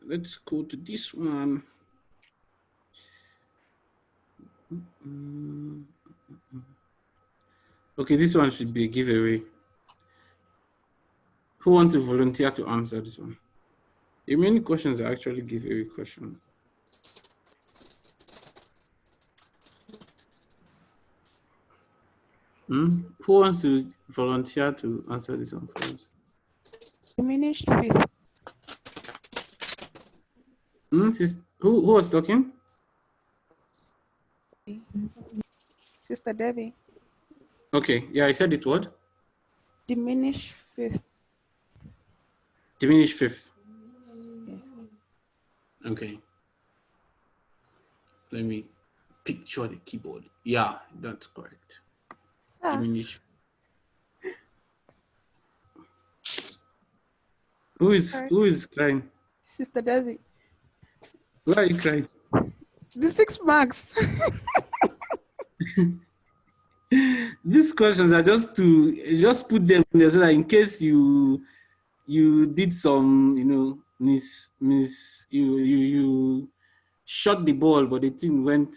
Let's go to this one. Okay, this one should be a giveaway. Who wants to volunteer to answer this one? The many questions are actually giveaway questions. Who wants to volunteer to answer this one for us? Diminished fifth. Who was talking? Sister Debbie. Okay, yeah, I said it what? Diminished fifth. Diminished fifth. Yes. Okay. Let me picture the keyboard. Yeah, that's correct. Sir. Diminished. Who is crying? Sister Debbie. Why are you crying? The 6 marks. These questions are just put them there so that in case you did some, you shot the ball, but the thing went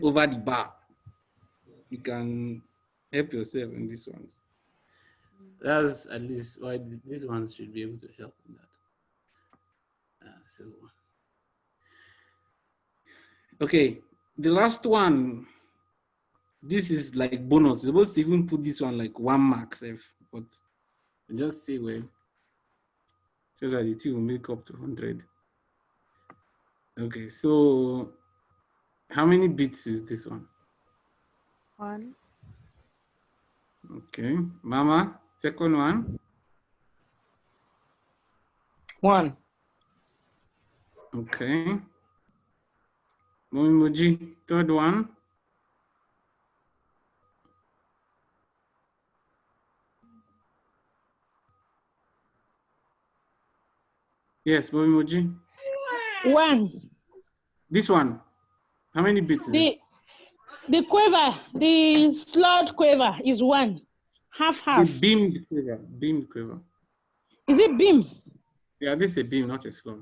over the bar. You can help yourself in these ones. That's at least why these ones should be able to help in that. Okay, the last one. This is like bonus. You're supposed to even put this one like 1 mark, but just say well, so that the two will make up to 100. Okay, so how many bits is this one? 1. Okay, Mama, second one. 1. Okay. Momimoji, third one. Yes, Momimoji. 1. This one. How many beats is it? The quiver, the slot quiver is 1. Half. The beamed quiver. Beamed quiver. Is it beam? Yeah, this is a beam, not a slot.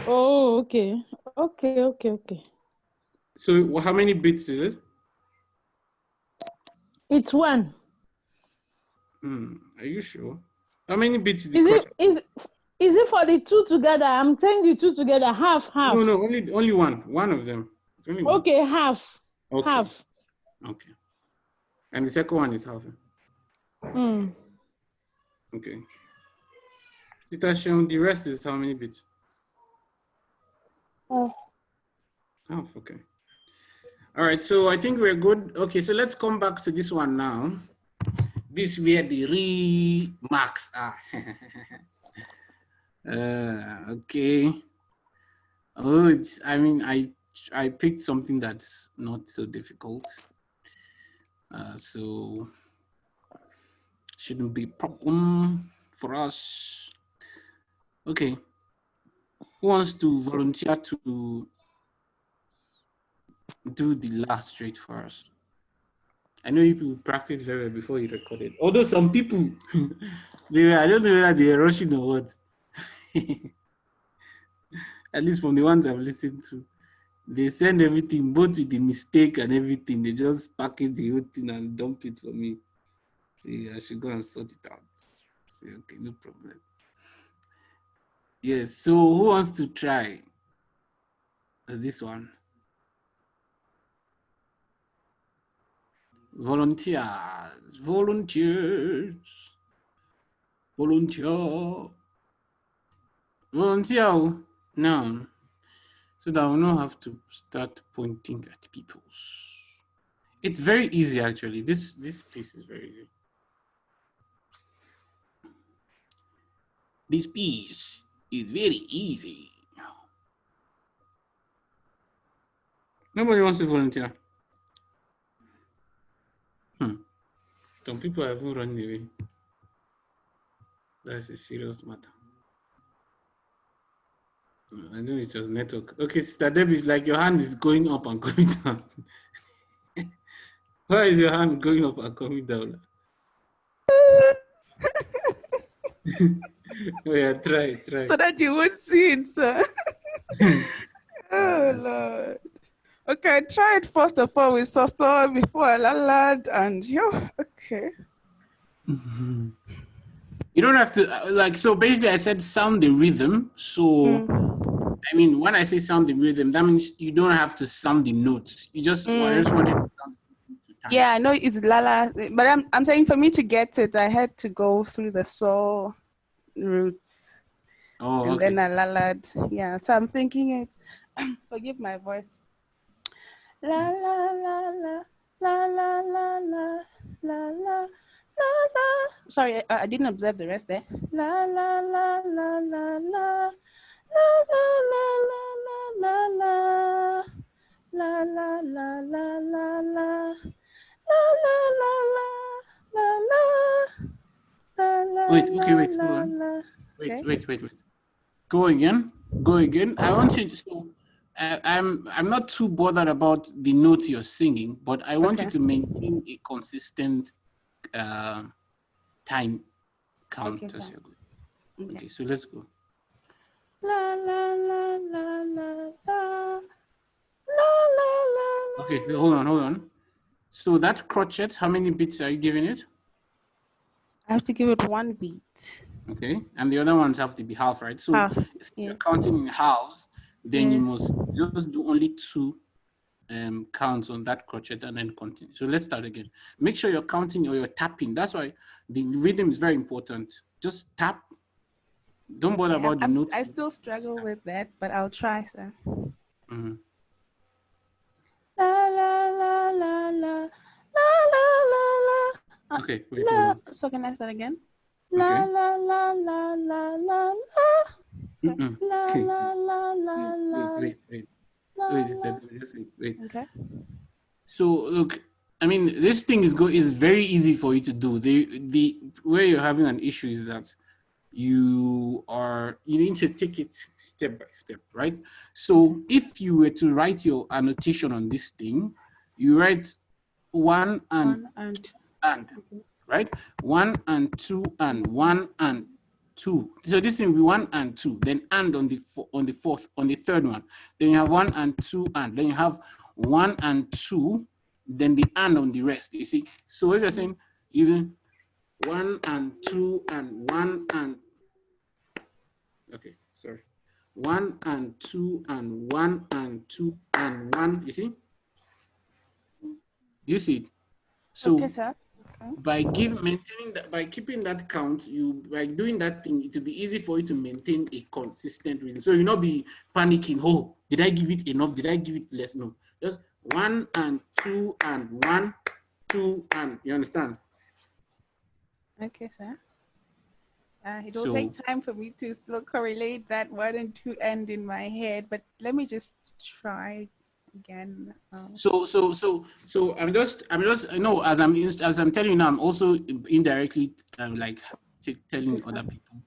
Oh, okay. So how many beats is it? It's 1. Are you sure? How many beats is the crotchet? Is it for the 2 together? I'm saying the 2 together, half. No, only one. One of them. It's only one. Okay, half. Okay. Half. Okay. And the second one is half. Okay. Citation, the rest is how many bits? Half, okay. All right, so I think we're good. Okay, so let's come back to this one now. This where the remarks are. Okay. Oh, I picked something that's not so difficult. So shouldn't be a problem for us. Okay. Who wants to volunteer to do the last straight for us? I know you people practice very well before you record it. Although some people, I don't know whether they're rushing or what. At least from the ones I've listened to, they send everything, both with the mistake and everything. They just package the whole thing and dump it for me. See, I should go and sort it out. Say, okay, no problem. Yes, so who wants to try this one? Volunteers. Volunteer. Now, so that I will not have to start pointing at people. It's very easy, actually. This piece is very easy. This piece is very easy. Nobody wants to volunteer. Some people have run away. That's a serious matter. I know it's just network. Okay, Sister Debbie, it's like your hand is going up and coming down. Why is your hand going up and coming down? Oh yeah, try. So that you would see it, sir. Oh Lord. Okay, try it first of all with Sosto before Lalad and okay. You don't have to so basically I said sound the rhythm. So I mean, when I say sound the rhythm, that means you don't have to sound the notes. You just, I just wanted to sound. Yeah, I know it's Lala, but I'm saying for me to get it, I had to go through the soul roots. Oh, and okay. then I lalad. Yeah, so I'm thinking it's forgive my voice. La la la la la la la la la la la. Sorry, I didn't observe the rest there. La la la la la la. La la la la la la la la la la la la. Wait, hold on. Wait. Go again. I want you to. So, I'm not too bothered about the notes you're singing, but I want you to maintain a consistent time count as you're going. Okay, so let's go. La la la la la la la la. Okay, hold on. So that crotchet, how many beats are you giving it? I have to give it 1 beat. Okay, and the other ones have to be half, right? So half, if you're counting in halves, then you must just do only 2 counts on that crotchet and then continue. So let's start again. Make sure you're counting or you're tapping. That's why the rhythm is very important. Just tap. Don't bother about the notes. I still struggle with that, but I'll try, sir. Mm-hmm. La la la la la la la la la. Okay, wait. So can I start again? La la la la la la la. La la la la la. Wait. Okay. So look, I mean, this thing is very easy for you to do. The where you're having an issue is that you need to take it step by step, right? So if you were to write your annotation on this thing, you write 1 and right? 1 and 2 and 1 and 2. So this thing will be 1 and 2, then and on the fourth, on the third one. Then you have 1 and 2 and then you have 1 and 2, then the and on the rest, you see? So if you're saying even 1 and 2 and 1 and, okay, sorry. 1 and 2 and 1 and 2 and 1, you see? You see it? So okay, sir. by maintaining that, by keeping that count, by doing that thing, it will be easy for you to maintain a consistent rhythm. So you'll not be panicking. Oh, did I give it enough? Did I give it less? No, just 1 and 2 and 1, 2 and, you understand? Okay, sir. It will take time for me to still correlate that 1 and 2 end in my head, but let me just try again. So I'm just no, as I'm telling you now, I'm also indirectly like telling other people.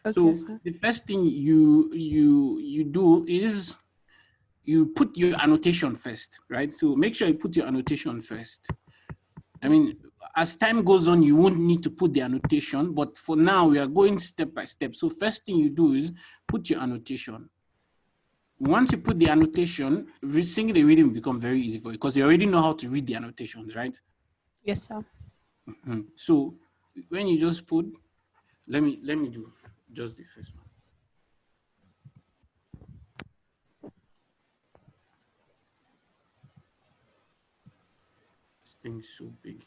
Okay, so the first thing you do is you put your annotation first, right? So make sure you put your annotation first. I mean, as time goes on, you won't need to put the annotation, but for now we are going step by step. So first thing you do is put your annotation. Once you put the annotation, singing the rhythm will become very easy for you because you already know how to read the annotations, right? Yes, sir. Mm-hmm. So when you just put, let me do just the first one. This thing is so big.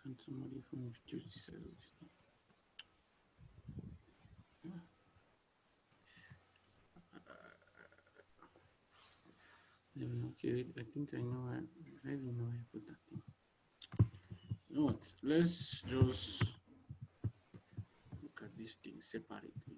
Can somebody from Judy says this thing? Okay, I think I know where I don't know where I put that thing. You know what? Let's just look at this thing separately.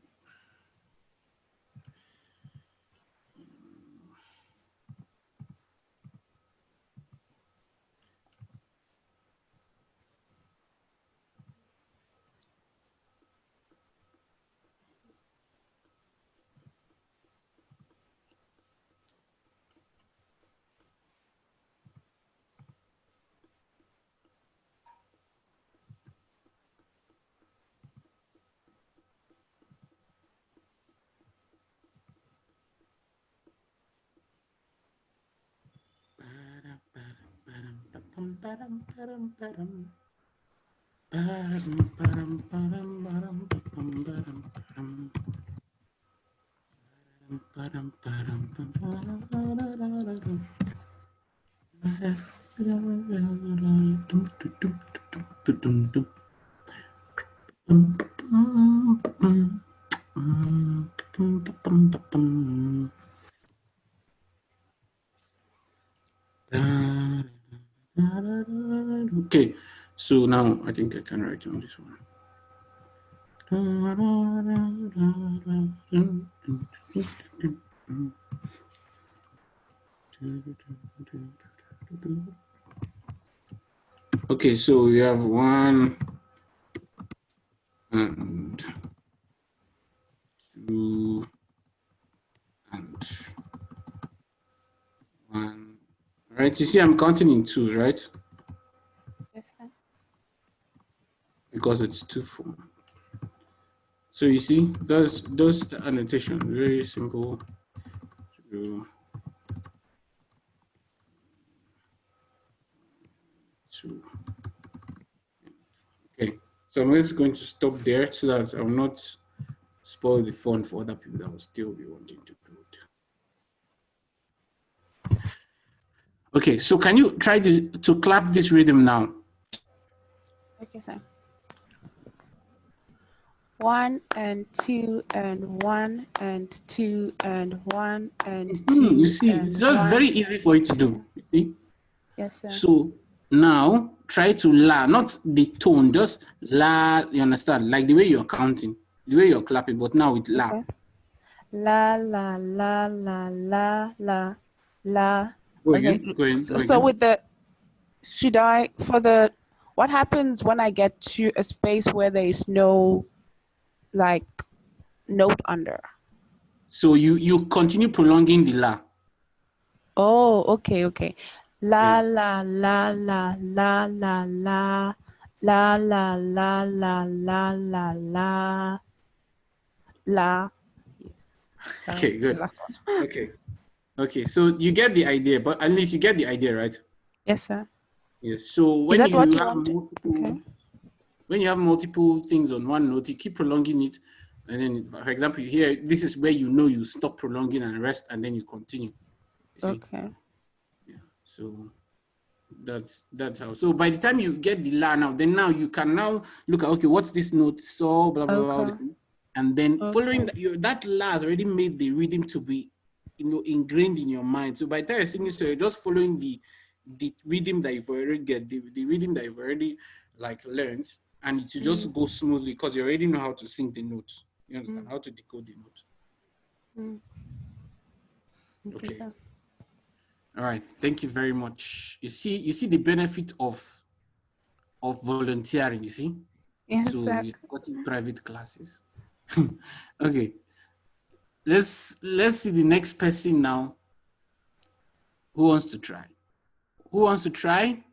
Okay, so now I think I can write on this one. Okay, so we have 1 and 2 and 1. Right, you see I'm counting in 2s, right? Yes, sir. Because it's 2, 4. So you see, those annotation, very simple. 2, 2. Okay, so I'm just going to stop there so that I will not spoil the fun for other people that will still be wanting to do it. Okay, so can you try to clap this rhythm now? Okay, sir. 1 and 2 and 1 and 2 and 1 and 2. You see, it's just very easy for you to do. You see? Yes, sir. So now try to la, not the tone, just la, you understand? Like the way you're counting, the way you're clapping, but now with la. Okay. La, la, la, la, la, la, la, Go Okay. again. Go in. So, Go so again. with the, what happens when I get to a space where there is no like note under? So you continue prolonging the la. Oh, okay, okay. La Yeah. la la la la la la la la la la la la la la. Yes. Okay, The good. last one. Okay. Okay, so you get the idea, but at least you get the idea, right? Yes, sir. Yes. So Is when that what you you have want? Okay. multiple things on one note, you keep prolonging it, and then, for example, here this is where you stop prolonging and rest, and then you continue. You see? Okay. Yeah. So that's how. So by the time you get the la now, then now you can now look at, okay, what's this note? So blah blah blah, all this Okay. thing. And then following Okay. that la has already made the rhythm to be, ingrained in your mind. So by the time you're singing, so you're just following the rhythm that you've already get, the rhythm that you've already like learned, and it will just go smoothly because you already know how to sing the notes. You understand how to decode the notes. Okay, Okay. sir. All right. Thank you very much. You see the benefit of volunteering. You see. Yes, So sir. you've got in private classes. Okay. Let's see the next person now. Who wants to try? Who wants to try?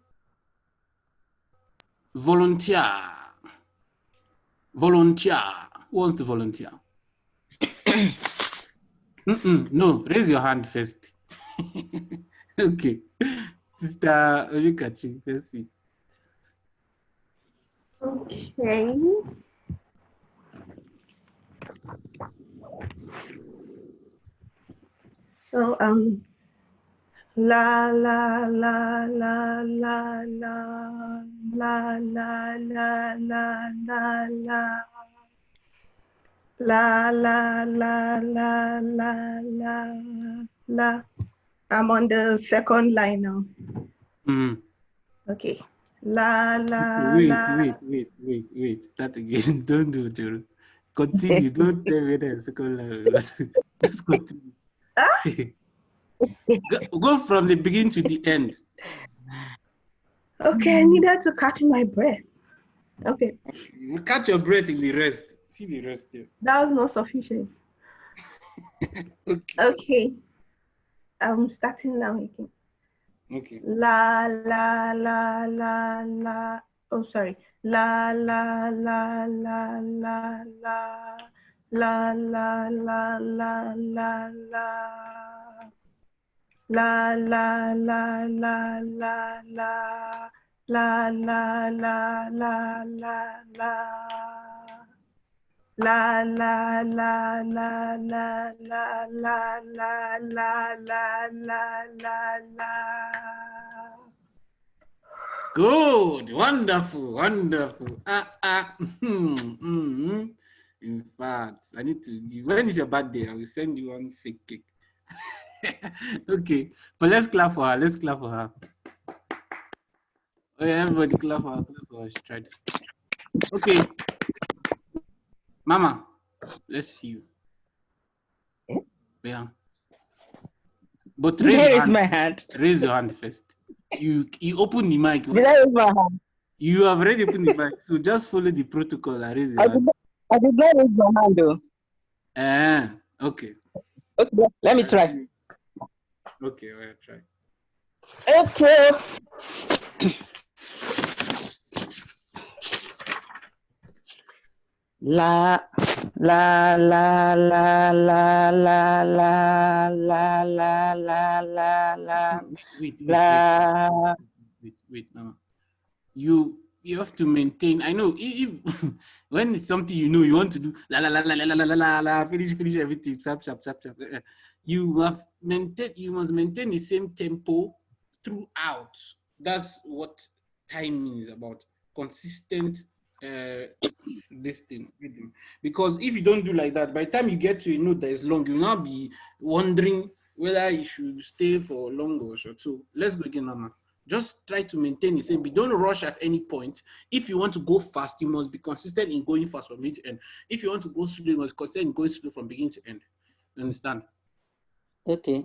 Volunteer. Volunteer. Who wants to volunteer? No, raise your hand first. Okay. Sister Orikachi, let's see. Okay. So la la la la la la la la la la la la la la la la la la. I'm on the second line now. Okay. La la la. Wait. That again. Don't do it. Continue. Don't tell me the second line. Just continue. Go from the beginning to the end. Okay, I needed to catch my breath. Okay. You catch your breath in the rest. See the rest there. That was not sufficient. Okay. Okay. I'm starting now again. Okay. La la la la la. Oh, sorry. La la la la la la la la la la la la. La la la la la la la la la la la la. La la la la la la la la la la la la. Good. Wonderful. In fact, I need to give. When is your birthday? I will send you one fake cake. Okay, but let's clap for her. Oh, yeah, everybody clap for her. She tried. Okay. Mama, let's see you. Yeah. But Raise my hand. Raise your hand first. You open the mic. Did I raise my hand? You have already opened the mic, so just follow the protocol and raise your hand. I did not raise my hand though. Okay. Okay, let me try. Okay, I'll try. Okay. La la la la la la la la la la la la. Wait. No. You have to maintain. I know if when it's something you know you want to do la la la la la la la la la finish everything sharp. You must maintain the same tempo throughout. That's what timing is about. Consistent this thing. Because if you don't do like that, by the time you get to a note that is long, you'll now be wondering whether you should stay for long or short. So let's go again, Mama. Just try to maintain the same. But don't rush at any point. If you want to go fast, you must be consistent in going fast from beginning to end. If you want to go slow, you must be consistent in going slow from beginning to end. You understand? Okay.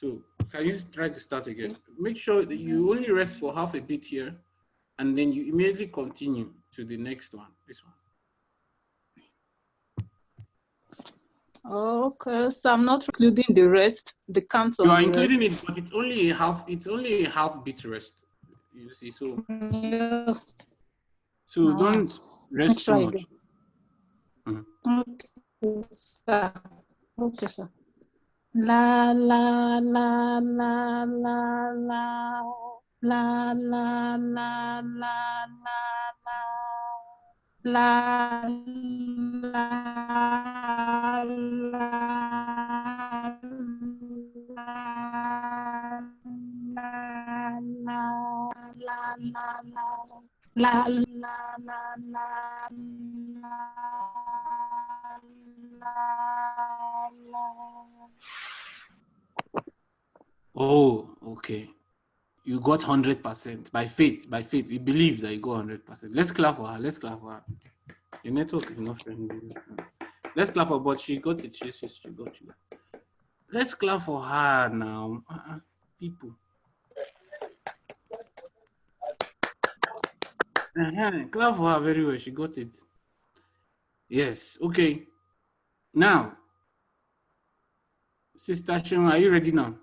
So can you try to start again? Make sure that you only rest for half a beat here, and then you immediately continue to the next one, this one. Okay, so I'm not including the rest, the count You on are the including rest. it, but it's only a half beat rest. You see, so Yeah. so don't Let me rest too try much. again. Okay, sir. Okay, sir. La la la la la la la la la la la la la Oh, okay. You got 100% by faith. By faith, we believe that you got 100%. Let's clap for her. Let's clap for her. Your network is not friendly. Let's clap for her, but she got it. She got you. Let's clap for her now. People. Clap for her very well. She got it. Yes. Okay. Now, Sister Shema, are you ready now?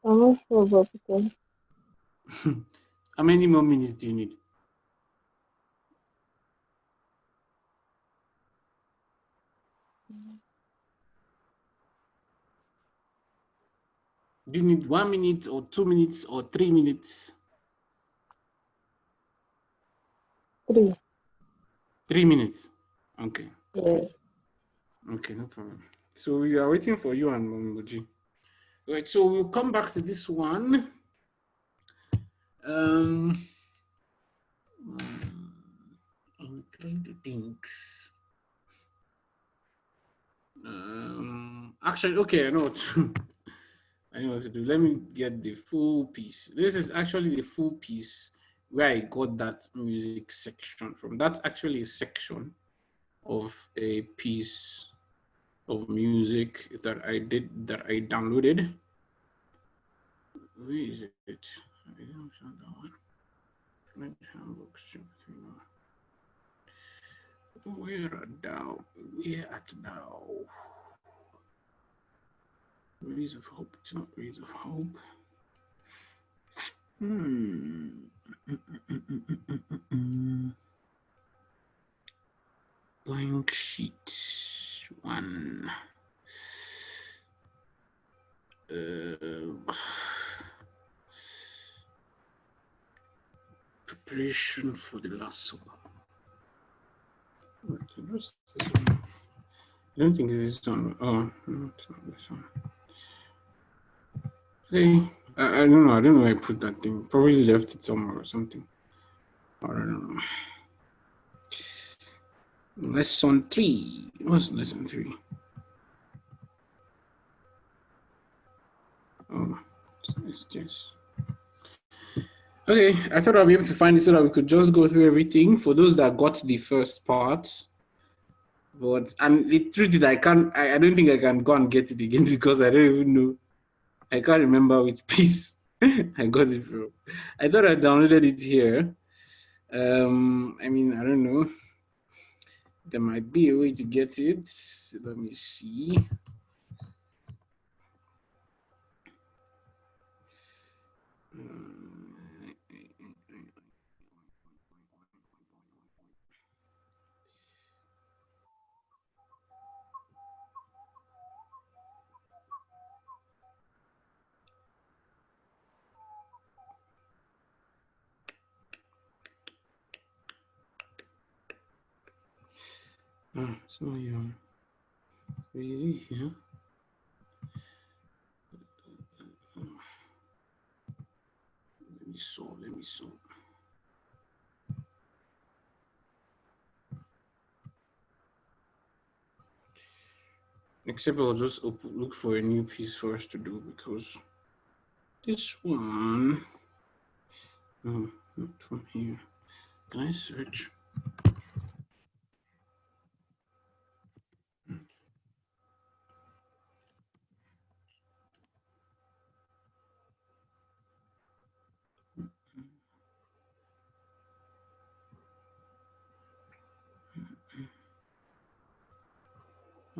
I'm not sure about it. How many more minutes do you need? Do you need 1 minute or 2 minutes or 3 minutes? 3. 3 minutes. Okay. Yeah. Okay, no problem. So we are waiting for you and Momoji. Right, so we'll come back to this one. I'm trying to think. Actually, okay, I know what to, I know what to do. Let me get the full piece. This is actually the full piece where I got that music section from. That's actually a section of a piece of music that I downloaded. Where is it? I don't know that one. Where art thou? Where art thou? Rays of hope. It's not rays of hope. Blank sheet 1. Preparation for the last supper. What's this one? I don't think this one. Oh, no, it's not this one. Hey, I don't know. I don't know where I put that thing. Probably left it somewhere or something. I don't know. Lesson 3. What's lesson 3? Oh, it's just. Okay, I thought I'd be able to find it so that we could just go through everything for those that got the first part. But and the truth is, I don't think I can go and get it again because I don't even know. I can't remember which piece I got it from. I thought I downloaded it here. I mean, I don't know. There might be a way to get it. Let me see. So yeah, really here. Let me solve. Except I'll just look for a new piece for us to do because this one. Not from here. Can I search?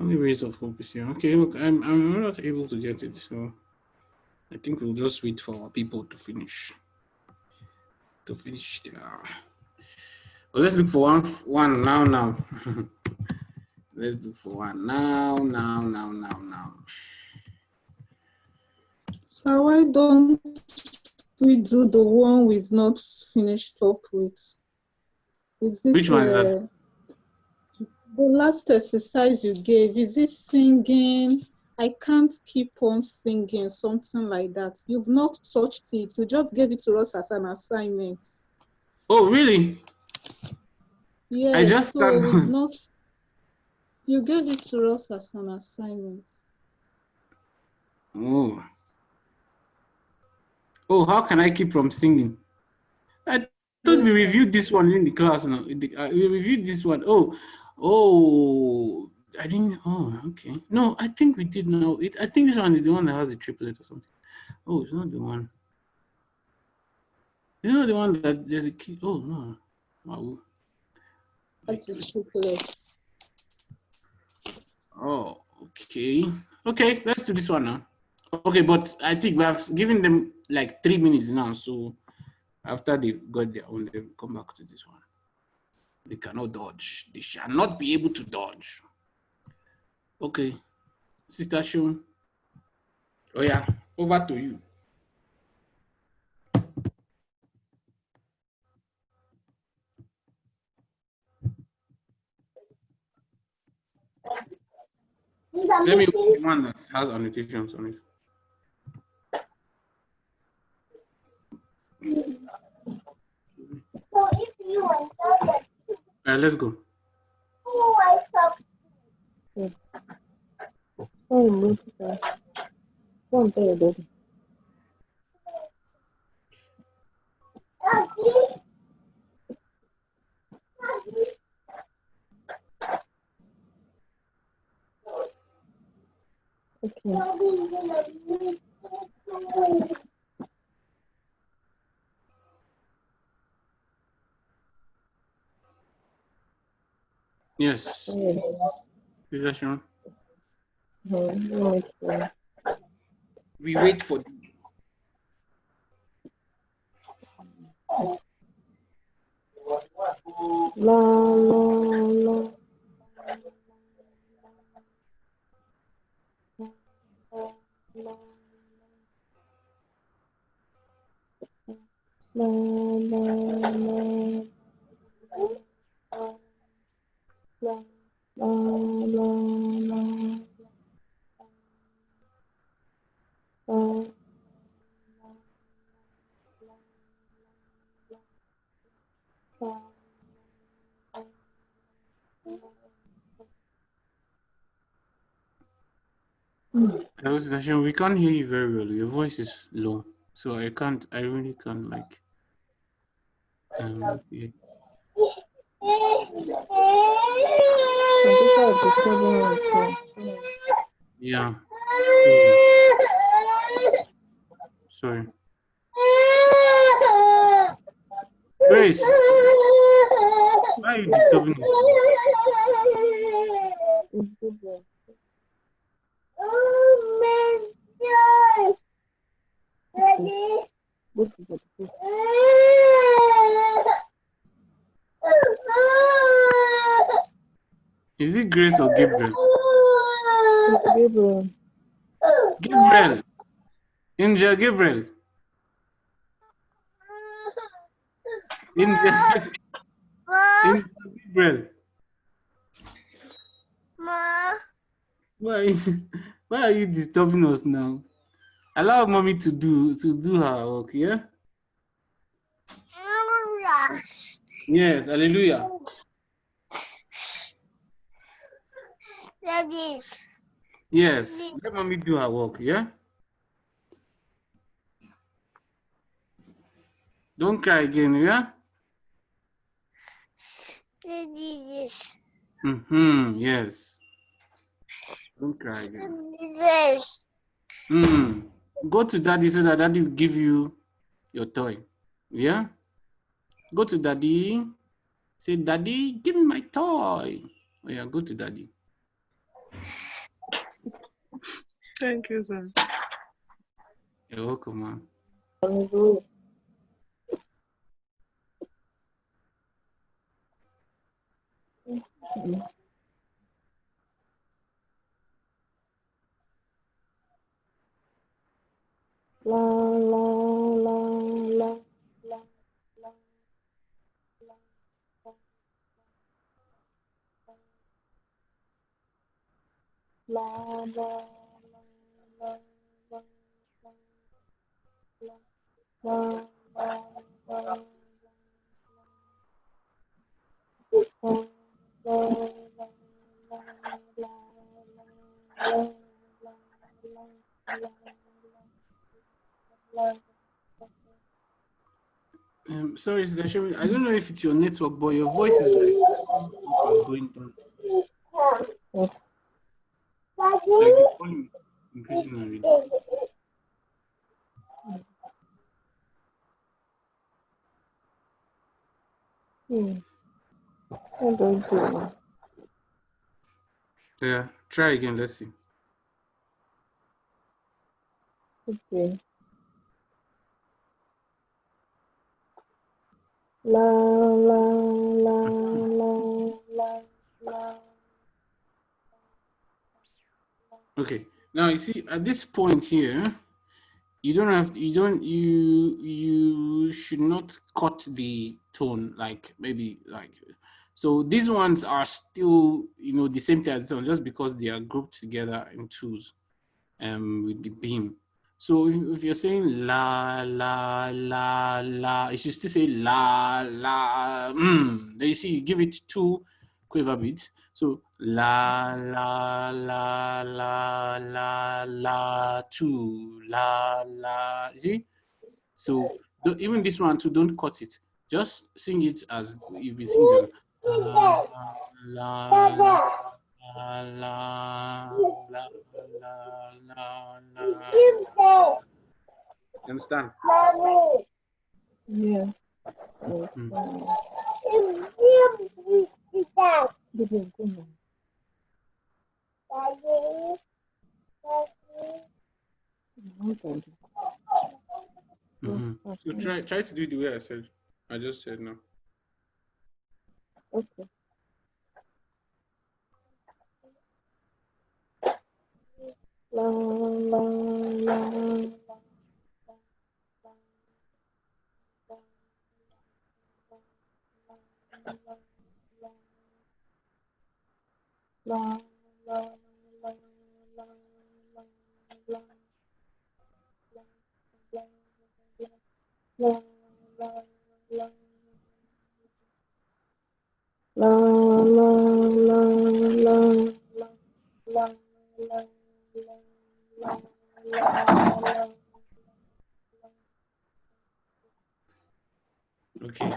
Only rays of hope is here. Okay, look, I'm not able to get it, so I think we'll just wait for our people to finish. Well, let's look for one now. Let's look for one now. So why don't we do the one we've not finished up with? Is it Which one is that? the last exercise you gave? Is it singing? I can't keep on singing, something like that. You've not touched it. You just gave it to us as an assignment. Oh, really? Yes, I just so we've not. You gave it to us as an assignment. Oh, how can I keep from singing? I thought we reviewed this one in the class now. We reviewed this one. Oh, I didn't. Oh, okay. No, I think we did know it. I think this one is the one that has a triplet or something. Oh, it's not the one. It's not the one that there's a key. Oh, no. Wow. That's the triplet. Oh, okay. Okay, let's do this one now. Okay, but I think we have given them like 3 minutes now. So after they've got their own, they'll come back to this one. They cannot dodge. They shall not be able to dodge. Okay, Sister Shun. Oh yeah, over to you. Let me open the one that has annotations on it. Let's go. Yes. Sister Shun. We wait for La la la. La la la. La la la. Sister Shun, we can't hear you very well. Your voice is low, so I really can't like. Yeah. Yeah. Sorry. Grace, why are you disturbing us? Is it Grace or Gabriel? Gabriel. Gabriel. Angel Gabriel. Angel Gabriel. Why are you disturbing us now? Allow mommy to do her work, yeah? Yes, hallelujah. Yes, let mommy do her work, yeah? Don't cry again, yeah? Yes. Don't cry again. Go to daddy so that daddy will give you your toy. Yeah? Go to daddy. Say, daddy, give me my toy. Oh yeah, go to daddy. Thank you, sir. You're welcome, man. La la la la la la la la la Sorry, Sister Shemi, I don't know if it's your network, but your voice is like going down. Like the volume increasing already. Yeah, try again. Let's see. Okay. La la la la la la. Okay. Now you see at this point here, you should not cut the tone like maybe like. So these ones are still, the same thing as this one, just because they are grouped together in twos, with the beam. So if you're saying la la la la, you should still say la la. Then you see you give it two quiver beats. So la la la la la la two la la. You see? So even this one too, don't cut it. Just sing it as you've been singing. La la la la la la la la. You understand? Yeah. So try to do the way I said. I just said no. Okay. La la la. La la la la la la la la la la la la la la. Okay.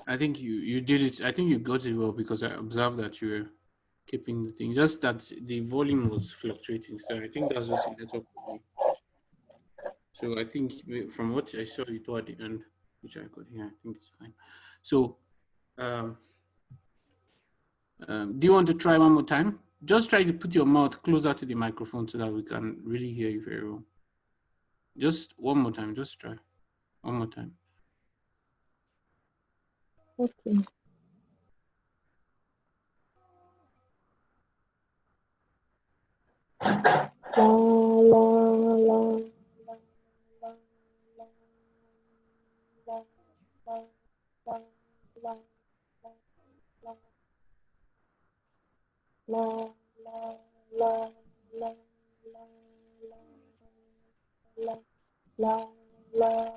I think you did it. I think you got it well because I observed that you were keeping the thing. Just that the volume was fluctuating. So I think that's just a network problem. So I think from what I saw you toward the end, which I could hear, I think it's fine. So do you want to try one more time? Just try to put your mouth closer to the microphone so that we can really hear you very well. Just one more time. Just try one more time. Okay. La la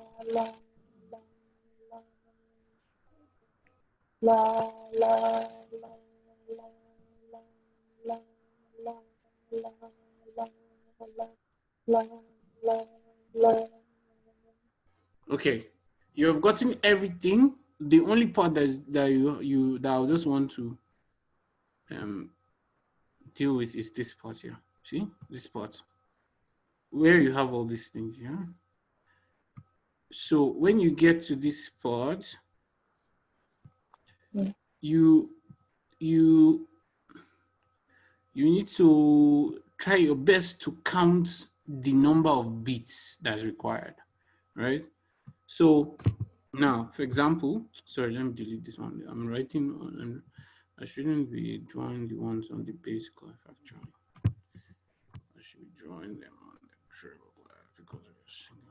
la Okay. you have gotten everything. The only part that I just want to deal with is this part here. See this part where you have all these things here. So when you get to this part, you need to try your best to count the number of bits that's required, right? So now, for example, sorry, let me delete this one. I'm writing on, and I shouldn't be drawing the ones on the base clef actually. I should be drawing them on the treble clef because we're single.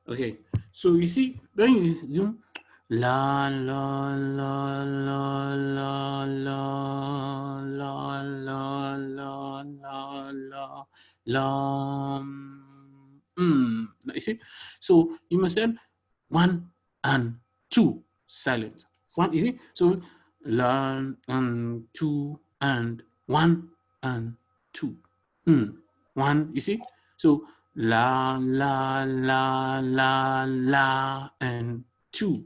Okay, so you see when you do la la la la la la la la la la la you see, so you must say 1 and 2 silent. 1, you see, so la and 2 and 1 and 2. 1, you see, so la la la la la and 2.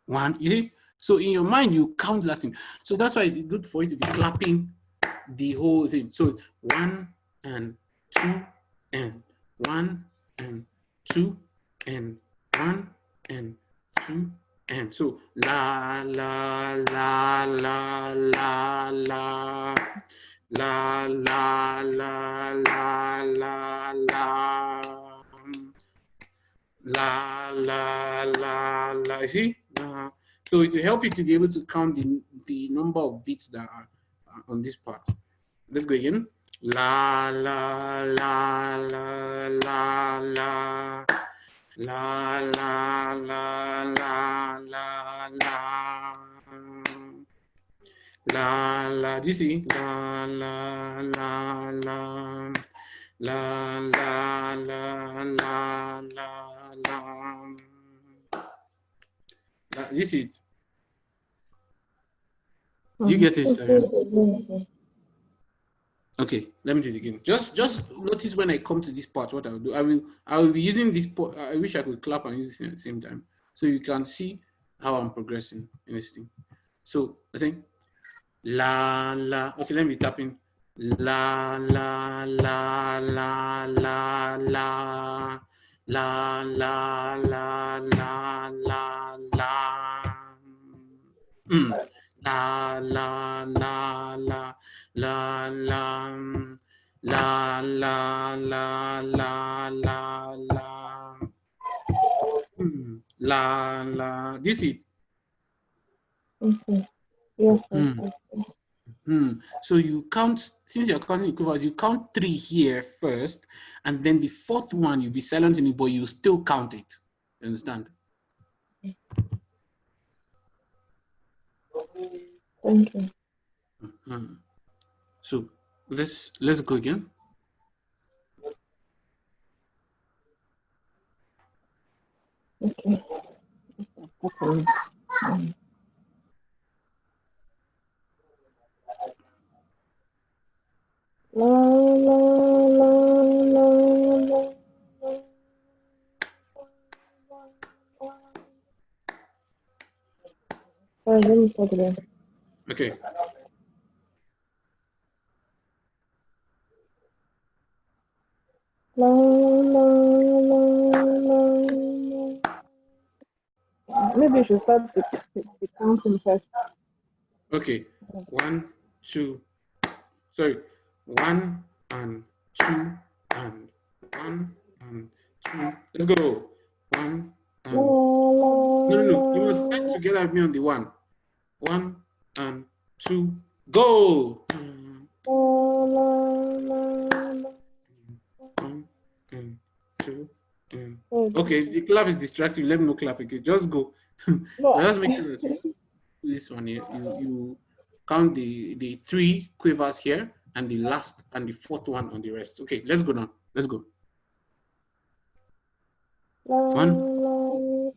1, you see, so in your mind you count that thing. So that's why it's good for you to be clapping the whole thing. So 1 and 2 and 1 and 2 and 1 and 2 and so la la la la la la la la la la la la la la la. You see? So it will help you to be able to count the number of bits that are on this part. Let's go again. La la la la la la la la la la la la la. Do you see? La la la la la la la la la. You see it? You get it? Okay, let me do it again. Just notice when I come to this part, what I will do. I will be using this part. I wish I could clap and use it at the same time, so you can see how I'm progressing in this thing. So I think la la. Okay, let me tapping la la la la la la la la la la la la. La la la la la la la la la la la la la. This is Okay. Yes. So you count, since you're counting equivalents, you count 3 here first, and then the 4th one you'll be silent in it, but you still count it. You understand? Thank you. So let's go again. Okay. La la la la la. Sorry, let me start again. Okay. La la la la la. Maybe you should start the counting first. Okay. 1, 2. Sorry. 1 and 2 and 1 and 2. Let's go. 1 and no. You must start together with me on the 1. 1 and 2. Go. 1 and 2 and okay. The clap is distracting. Let me know clap again. Just go. Just make sure that this one here. You count the 3 quavers here and the last and the 4th one on the rest. Okay, let's go now. Let's go. 1.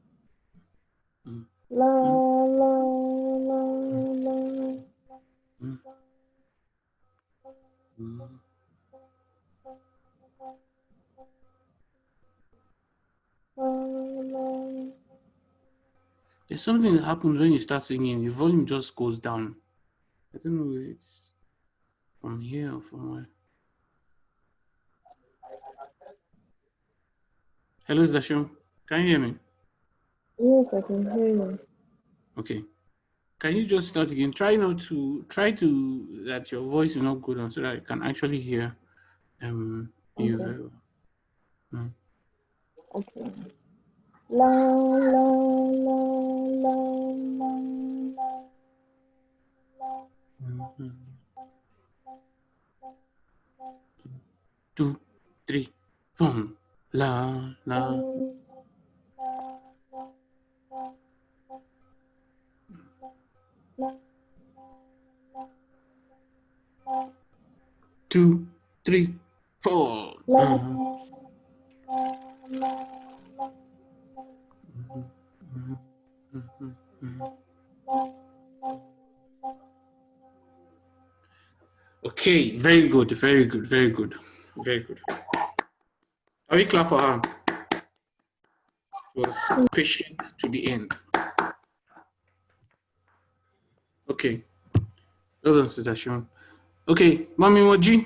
La la la la. There's something that happens when you start singing. The volume just goes down. I don't know if it's from here or from where. Hello, Zashon. Can you hear me? Yes, I can hear you. Okay. Can you just start again? Try that your voice will not go down so that I can actually hear you Okay. very well. Okay. La la la la la la. 2, 3, 4. La la. 2, 3, 4. Okay, very good, very good, very good, very good. Are we clap for her? Was patient to the end. Okay. Well done, Sister Sharon. Okay, Mami Moji.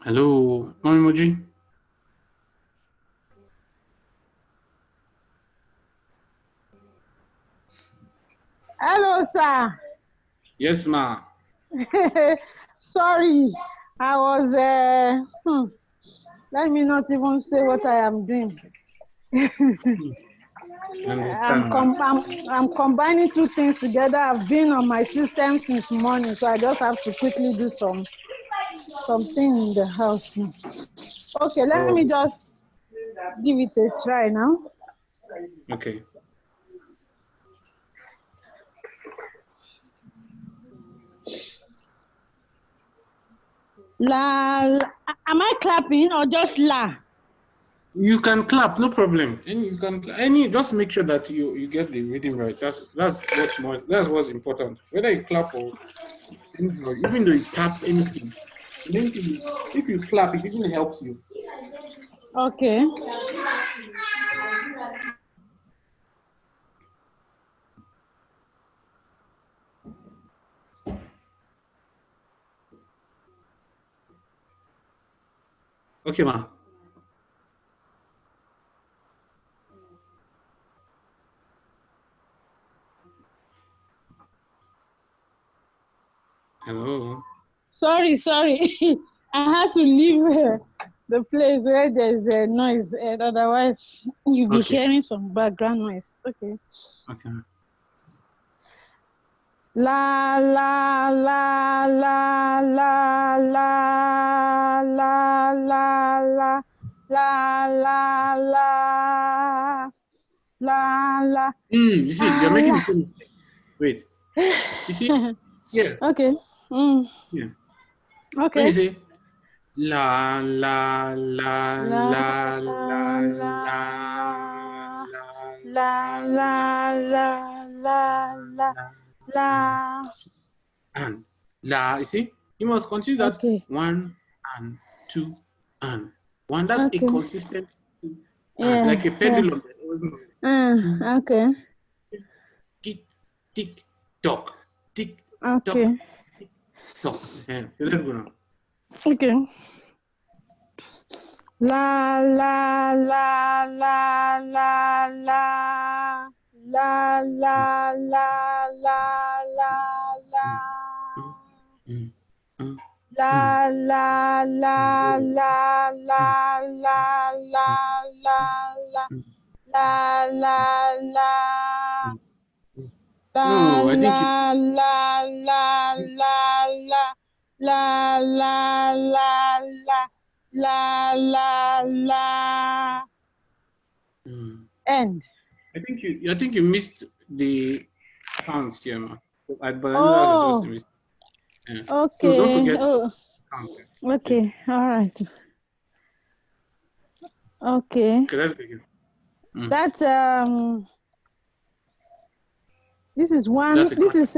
Hello, Mami Moji. Hello, sir. Yes, ma. Sorry, I was. Let me not even say what I am doing. I'm combining two things together. I've been on my system since morning, so I just have to quickly do something in the house now. Okay, let me just give it a try now. Okay. La, la. Am I clapping or just la? You can clap, no problem. And you can just make sure that you get the rhythm right. That's what's important. Whether you clap or even though you tap anything, the main thing is if you clap, it even helps you. Okay. Okay, ma. Hello. Sorry. I had to leave the place where there's a noise, and otherwise you'll be hearing some background noise. Okay. Okay. La la la la la la la la la la la la. You see, you're making the same mistake. Wait. You see? Yeah. Okay. Yeah. Okay. When you say la la la la la la la and la, you see, you must consider that 1 and 2 and 1. That's a consistent like a pendulum. Okay. Tick, tick, tock, tick, okay. tock, tick, tock. Yeah. So let's go now. Okay. La la la la la la la la la la la. La la la la la la la la la la la. No, I think la la la la la la la. End. I think you missed the counts here, man. But I know that's just a mistake. Yeah. Okay. So don't forget to count. Okay. All right. Okay. Okay, let's begin. That's this is one. This is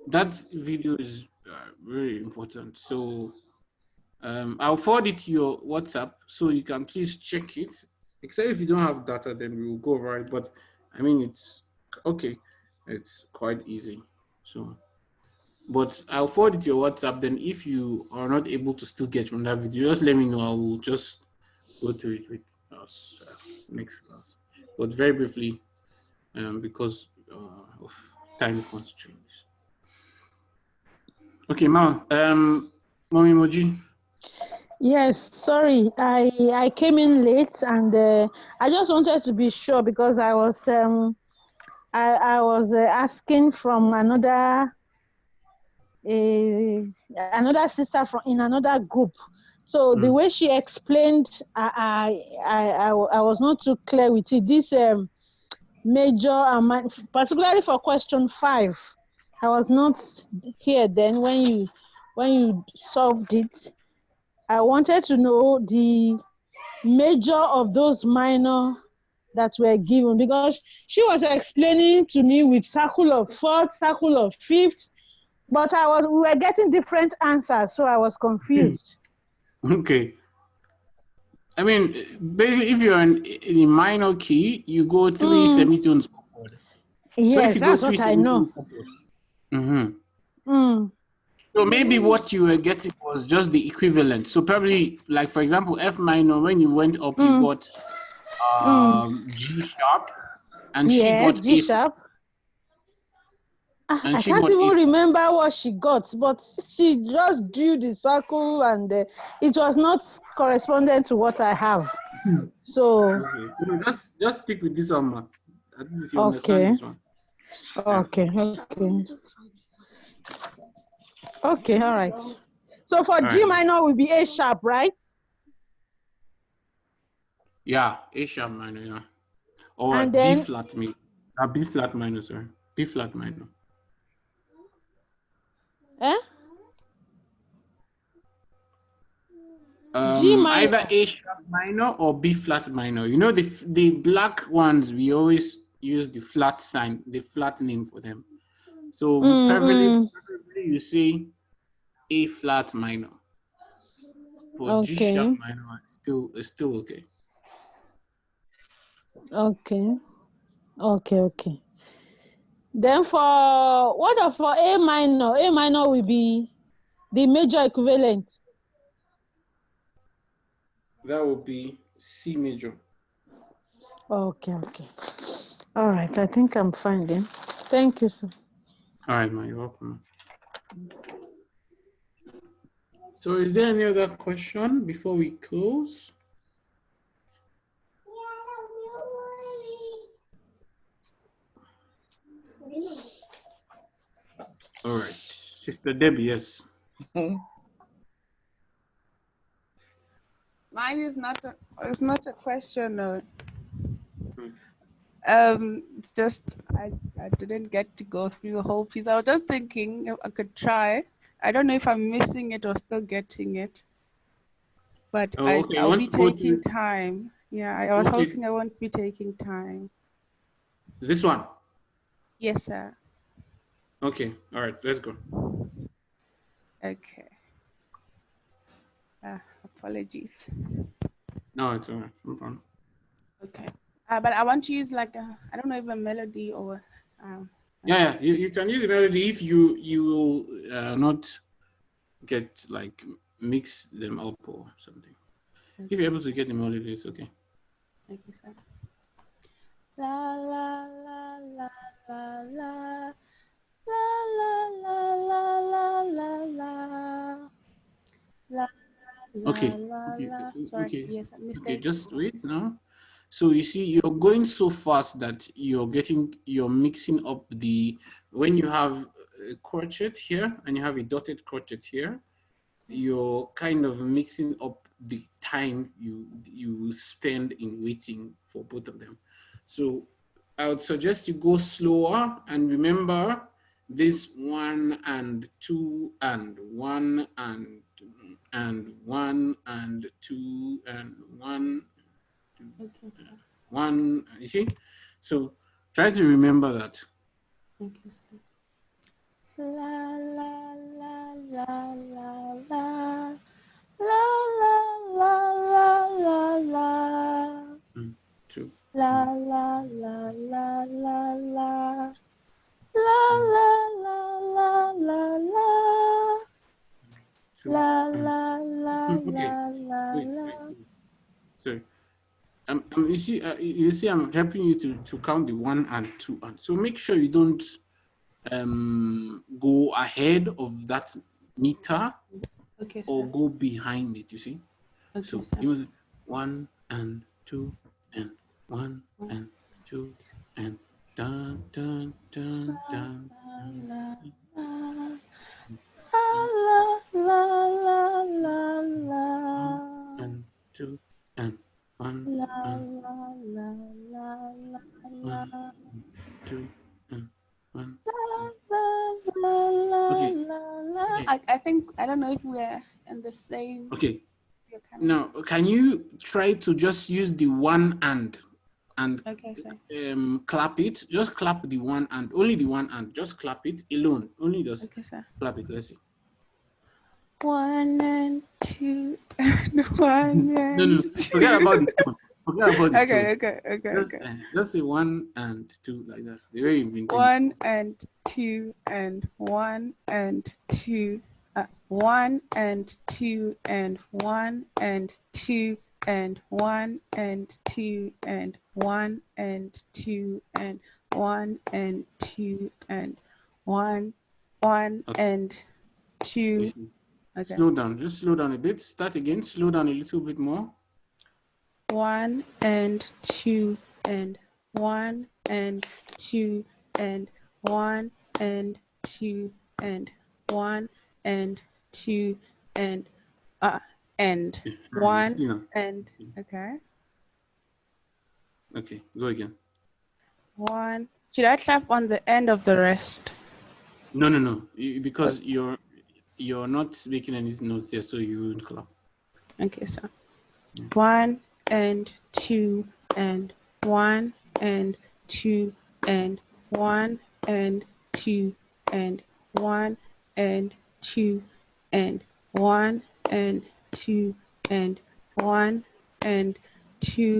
that video is very important. So I'll forward it to your WhatsApp so you can please check it. Except if you don't have data, then we will go over it. But I mean, it's okay. It's quite easy. So, but I'll forward it to your WhatsApp. Then if you are not able to still get from that video, just let me know. I will just go through it with us next class. But very briefly, because of time constraints. Okay, Mama. Mommy Moji. Yes, sorry, I came in late, and I just wanted to be sure because I was asking from another sister from in another group. So the way she explained, I was not too clear with it. This major, particularly for question 5, I was not here then when you solved it. I wanted to know the major of those minor that were given, because she was explaining to me with circle of fourth, circle of fifth, but we were getting different answers, so I was confused. Okay. I mean, basically, if you're in a minor key, you go 3 semitones upward. Yes, so if you that's go 3 what I know. Upward, so maybe what you were getting was just the equivalent. So probably, like for example, F minor, when you went up, you got G sharp, and she got G A sharp. And I she can't got even A. remember what she got, but she just drew the circle, and it was not correspondent to what I have. So okay. Just stick with this one, ma. At least you understand this one. Okay. Okay, all right. So for G minor will be A sharp, right? Yeah, A sharp minor, yeah. Or and B then, flat minor. B flat minor, sorry. B flat minor. G minor. Either A sharp minor or B flat minor. You know, the black ones, we always use the flat sign, the flat name for them. So preferably you say A flat minor. For G sharp minor, it's still okay. Okay. Then for A minor? A minor will be the major equivalent. That would be C major. Okay. All right, I think I'm fine then. Thank you, sir. All right, ma, you're welcome. So is there any other question before we close? All right, Sister Debbie, yes. Mine is not a question. No. It's just I didn't get to go through the whole piece. I was just thinking if I could try. I don't know if I'm missing it or still getting it, but I'll be taking time. Yeah, I was hoping I won't be taking time. This one? Yes, sir. Okay, all right, let's go. Okay. Apologies. No, it's all right, no problem. Okay. But I want to use like I don't know if a melody or. Yeah, you can use the melody if you will not get like mix them up or something. Okay. If you're able to get the melody, it's okay. Thank you, sir. La la la la la la la la la la la la. Okay. Sorry. Okay. Yes, I missed okay. it. Just wait now. So you see, you're going so fast that you're mixing up when you have a crotchet here and you have a dotted crotchet here, you're kind of mixing up the time you spend in waiting for both of them. So I would suggest you go slower and remember this 1 and 2 and 1 and 1 and 2 and 1. Okay, sir. 1, you see? So try to remember that. Okay, sir. La la la la la la. La la la la la la. 2. La la la la la la. La la la la la la. 2. La la la Okay. la la Wait. la. Sorry. You see, I'm helping you to count the 1 and 2 and so make sure you don't go ahead of that meter Okay, or sir. go behind it. You see. Okay, So sir. you must 1 and 2 and 1 and 2 and dun dun dun dun. La la la la la. And 2 and 1 La and la la la la la. 1 2 and 1. Okay. Okay. I think I don't know if we're in the same. Okay. You're kind Now, can you try to just use the 1 and okay, sir. clap it? Just clap the 1 and only the 1 and just clap it alone. Only just Okay, sir. clap it. Let's see. 1 and 2 and 1 and No, 2. forget about the tone. Forget about the tone. Okay. Just say 1 and 2 like that. The way you've been doing. 1 and 2 and 1 and 2. 1 and 2 and 1 and 2 and 1 and 2 and 1 and 2 and 1 and 2 and 1 and 2. Okay. Slow down. Just slow down a bit. Start again. Slow down a little bit more. 1 and 2 and 1 and 2 and 1 and 2 and 1 and 2 and 1 and okay. Okay, go again. 1. Should I clap on the end of the rest? No. Because you're not making any notes here, so you won't clap. Okay, so 1 and 2 and 1 and 2 and 1 and 2 and 1 and 2 and 1 and 2 and 1 and 2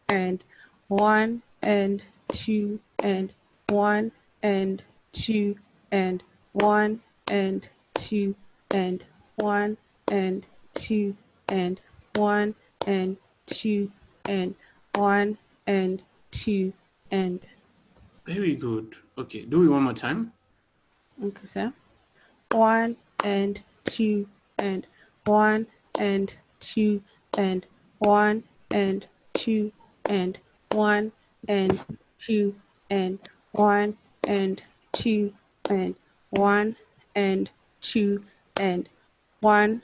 and 1 and 2 and 1 and 2 and 1 and 2 and 1 and 2 and 1 and 2 and 1 and 2 and. Very good. Okay, do it one more time. Okay, sir. 1 and 2 and 1 and 2 and 1 and 2 and 1 and 2 and 1 and 2 and 1 and 2 and 1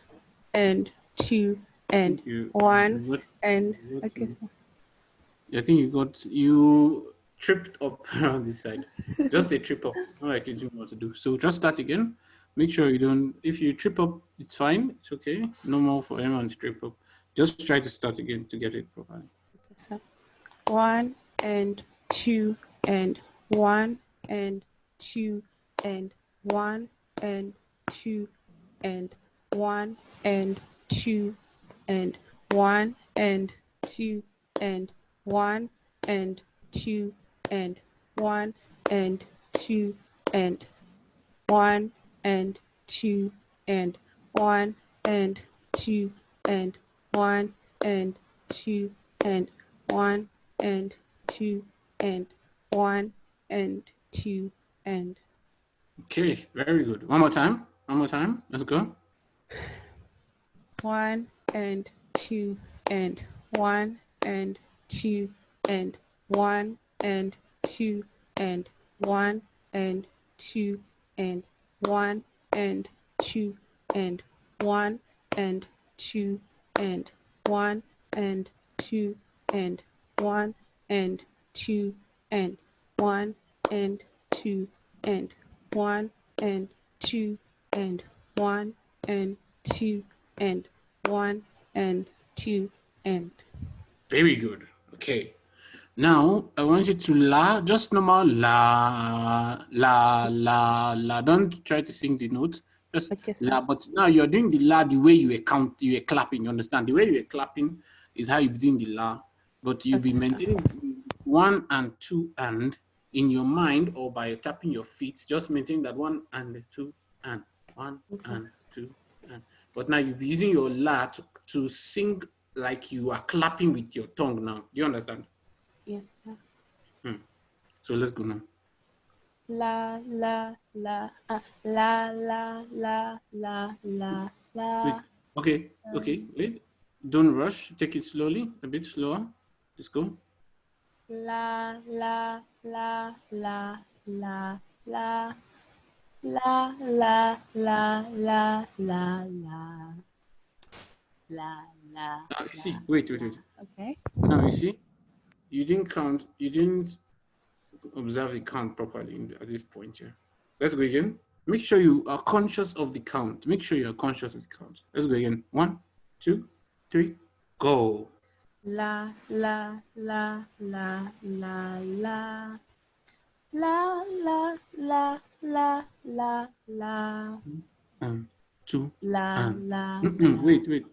and 2 and 1 and okay. So. I think you tripped up around this side. Just a trip up. Not like you didn't know what to do. So just start again. Make sure you don't. If you trip up, it's fine. It's okay. No more for anyone to trip up. Just try to start again to get it properly. Okay, so 1 and 2 and 1 and 2 and 1 and 2 and 1 and 2 and 1 and 2 and 1 and 2 and 1 and 2 and 1 and 2 and 1 and 2 and 1 and 2 and 1 and 2 and 1 and 2 and. Okay, very good. One more time. Let's go. 1 and 2 and 1 and 2 and 1 and 2 and 1 and 2 and 1 and 2 and 1 and 2 and 1 and 2 and 1 and 2 and 1 and 2 and 1 and 2 and 1 and 2 and 1 and 2 and. Very good. Okay. Now I want you to la, just normal la, La, la, la. Don't try to sing the note. Just Okay, sir. la. But now you're doing the la the way you were clapping. You understand? The way you were clapping is how you're doing the la. But you'll be maintaining 1 and 2 and in your mind or by tapping your feet. Just maintain that 1 and 2 and 1 and 2 and. But now you'll be using your la to sing like you are clapping with your tongue now. Do you understand? Yes, sir. So let's go now. La la la la la la la la la. Wait. Okay. Wait. Don't rush. Take it slowly. A bit slower. Let's go. La la la la la la la la la la la la la. See. Wait. Okay. Now you see, you didn't count. You didn't observe the count properly at this point here. Let's go again. Make sure you are conscious of the count. Make sure you are conscious of the count. Let's go again. 1, 2, 3, go. La la la la la la la la la la la la. 2 la and. la.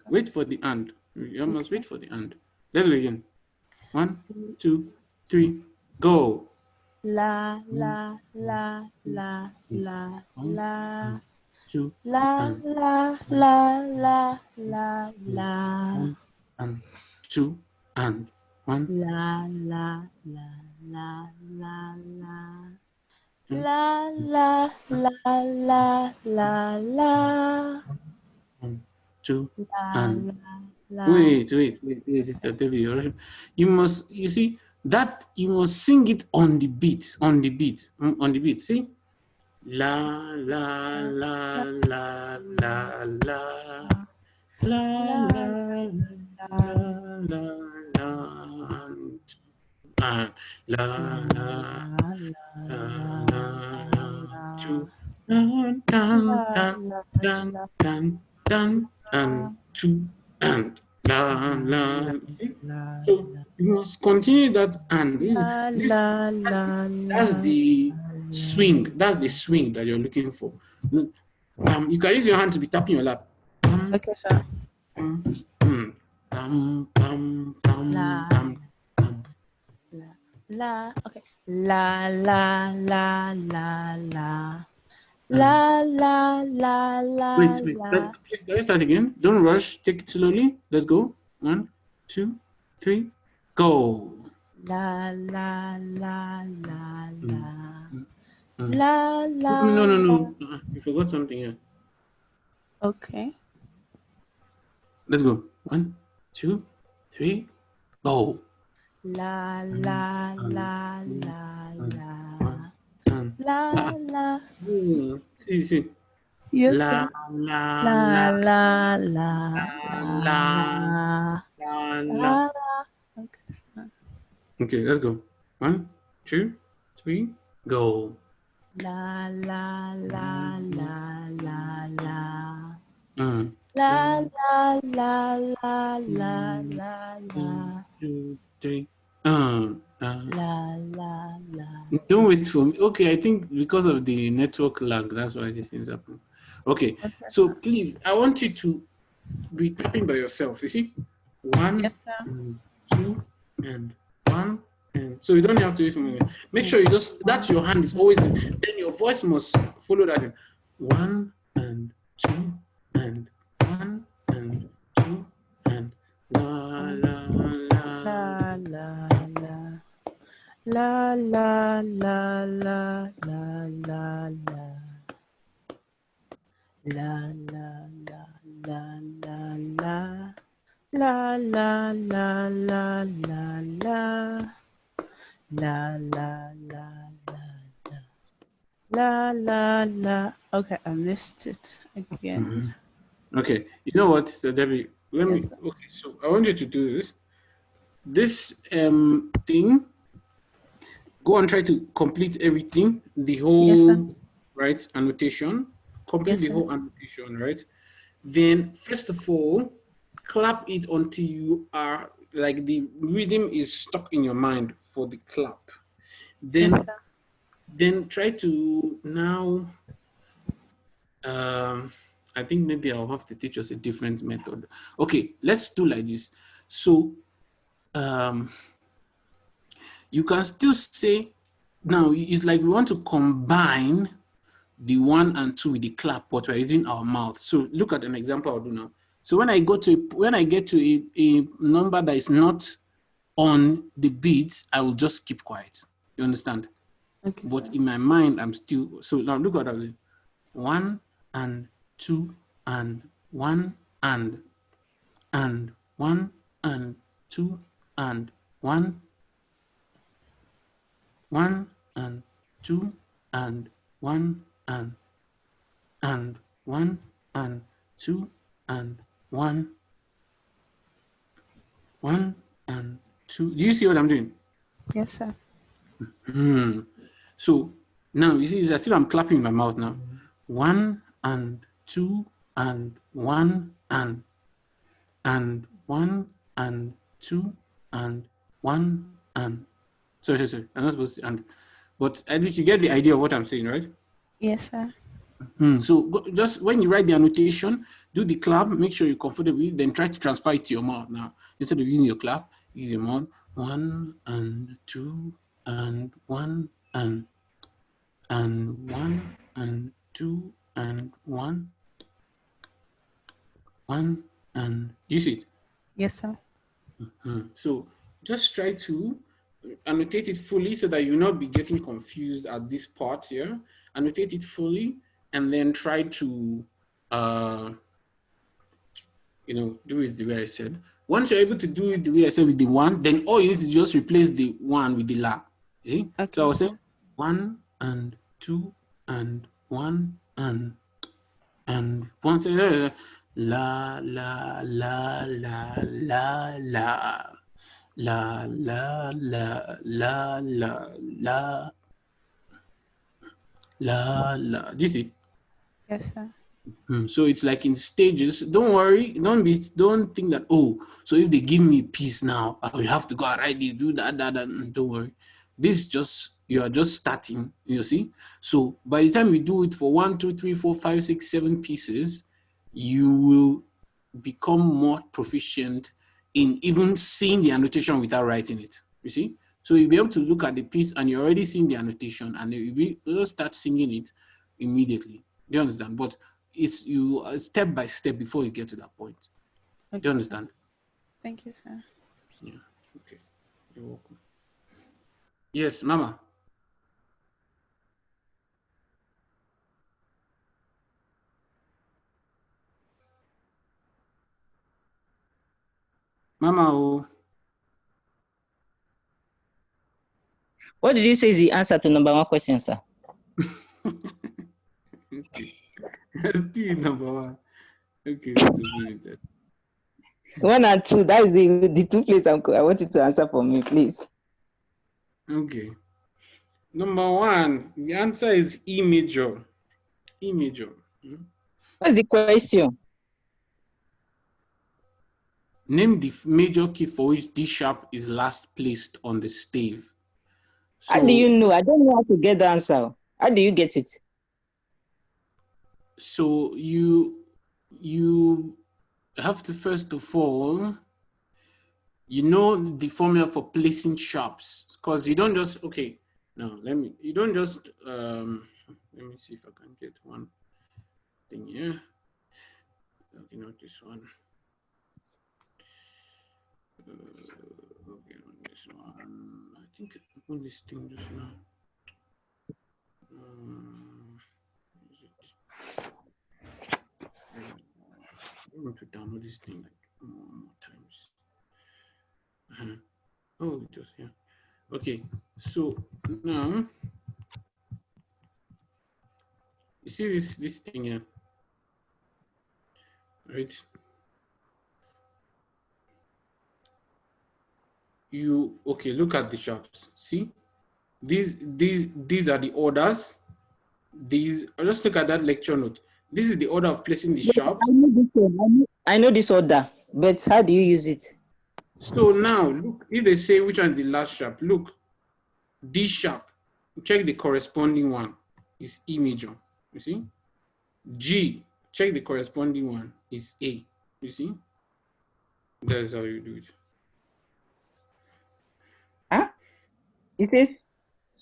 Wait for the and. You must wait for the and. Let's go again. 1, 2, 3, go. La la la la la la. 2 la and. La la la la la. 1 and 2 and 1. La la la la la la. La la la la la la. 1, 2 La and. la. Wait, Mr. Debbie. You see that you must sing it on the beat. See? La la la la la la la la So you must continue that and that's the swing. That's the swing that you're looking for. You can use your hand to be tapping your lap. Okay, sir. La. Okay. La la la la la. La la la la. Wait. Please, can you start again? Don't rush. Take it slowly. Let's go. 1, 2, 3, go. La la la la la. La la. No. You forgot something here. Okay. Let's go. 1, 2, 3, go. La la la la la. La la. See. Yes, la, sir. la, La la, la la la. Okay, sir. Okay, let's go. 1, 2, 3, go. La la la la la la. Mm. La la la la la la la. 2, 3. La la la. Don't wait for me. Okay, I think because of the network lag, that's why these things happen. Okay, so please, I want you to be tapping by yourself. You see, 1, Yes, sir. and 2, and 1, and so you don't have to wait for me. Make sure you that's your hand is always in. Then your voice must follow that. 1 and 2 and 1 and 2 and la la la la la. La la la la la la la. La la la la la la. La la la la la la. La la la la. Okay, I missed it again. Okay, you know what, Sister Debbie? Okay, so I want you to do this. This thing. Go and try to complete everything, the whole right annotation. Complete the whole annotation, right? Then first of all, clap it until you are like the rhythm is stuck in your mind for the clap. Then Then try to now, I think maybe I'll have to teach us a different method. Okay, let's do like this. So you can still say, now it's like we want to combine the 1 and 2 with the clap, but we're using our mouth. So look at an example I'll do now. So when I get to a number that is not on the beat, I will just keep quiet. You understand? Okay. But in my mind, I'm still, so now look at that. 1 and 2 and 1 and 1 and 2 and 1 and 2 and 1 and 1 and 2 and 1 and 2. Do you see what I'm doing? Yes, sir. So now you see, it's as if I'm clapping in my mouth now. 1 and 2 and 1 and 1 and 2 and 1 and sorry. I'm not supposed to and, but at least you get the idea of what I'm saying, right? Yes, sir. So just when you write the annotation, do the clap, make sure you're comfortable with it, then try to transfer it to your mouth now. Instead of using your clap, use your mouth. 1 and 2 and 1 and 1 and 2 and 1 and you see it? Yes, sir. So just try to annotate it fully so that you'll not be getting confused at this part here. Annotate it fully and then try to do it the way I said. Once you're able to do it the way I said with the 1, then all you need to just replace the 1 with the la. You see? Okay. So I was saying 1 and 2 and 1 and 1 say la la la la la la la la la la la la la. Do you see? Yes, sir. So it's like in stages. Don't worry. Don't think that, oh, so if they give me peace now, I will have to go and write this, do that. Don't worry. This just, you are just starting, you see? So by the time you do it for 1, 2, 3, 4, 5, 6, 7 pieces, you will become more proficient in even seeing the annotation without writing it, you see? So you'll be able to look at the piece and you're already seeing the annotation and you'll start singing it immediately. Do you understand? But it's you step by step before you get to that point. Okay, do you understand? Sir. Thank you, sir. Yeah, okay. You're welcome. Yes, Mama. Mama, oh. What did you say is the answer to number 1 question, sir? Okay. Still number 1. Okay, that's a 1 and 2, that is the 2 places I want you to answer for me, please. Okay. Number 1, the answer is E major. E major. What's the question? Name the major key for which D sharp is last placed on the stave. So, how do you know? I don't know how to get the answer. How do you get it? So you have to, first of all, you know the formula for placing sharps, because you don't just, okay, no, you don't just, let me see if I can get one thing here. Okay, not this one. Okay, on this one. I think I opened this thing just now. Is it? I want to download this thing like more times. Oh, it was here. Okay, so now you see this thing here, right? Okay, look at the sharps. See, these are the orders. Just look at that lecture note. This is the order of placing the sharps. I know this order, but how do you use it? So now look, if they say which one is the last sharp, look, D sharp. check the corresponding one is E major. You see? G, check the corresponding one is A. You see? That's how you do it. Huh? Is it?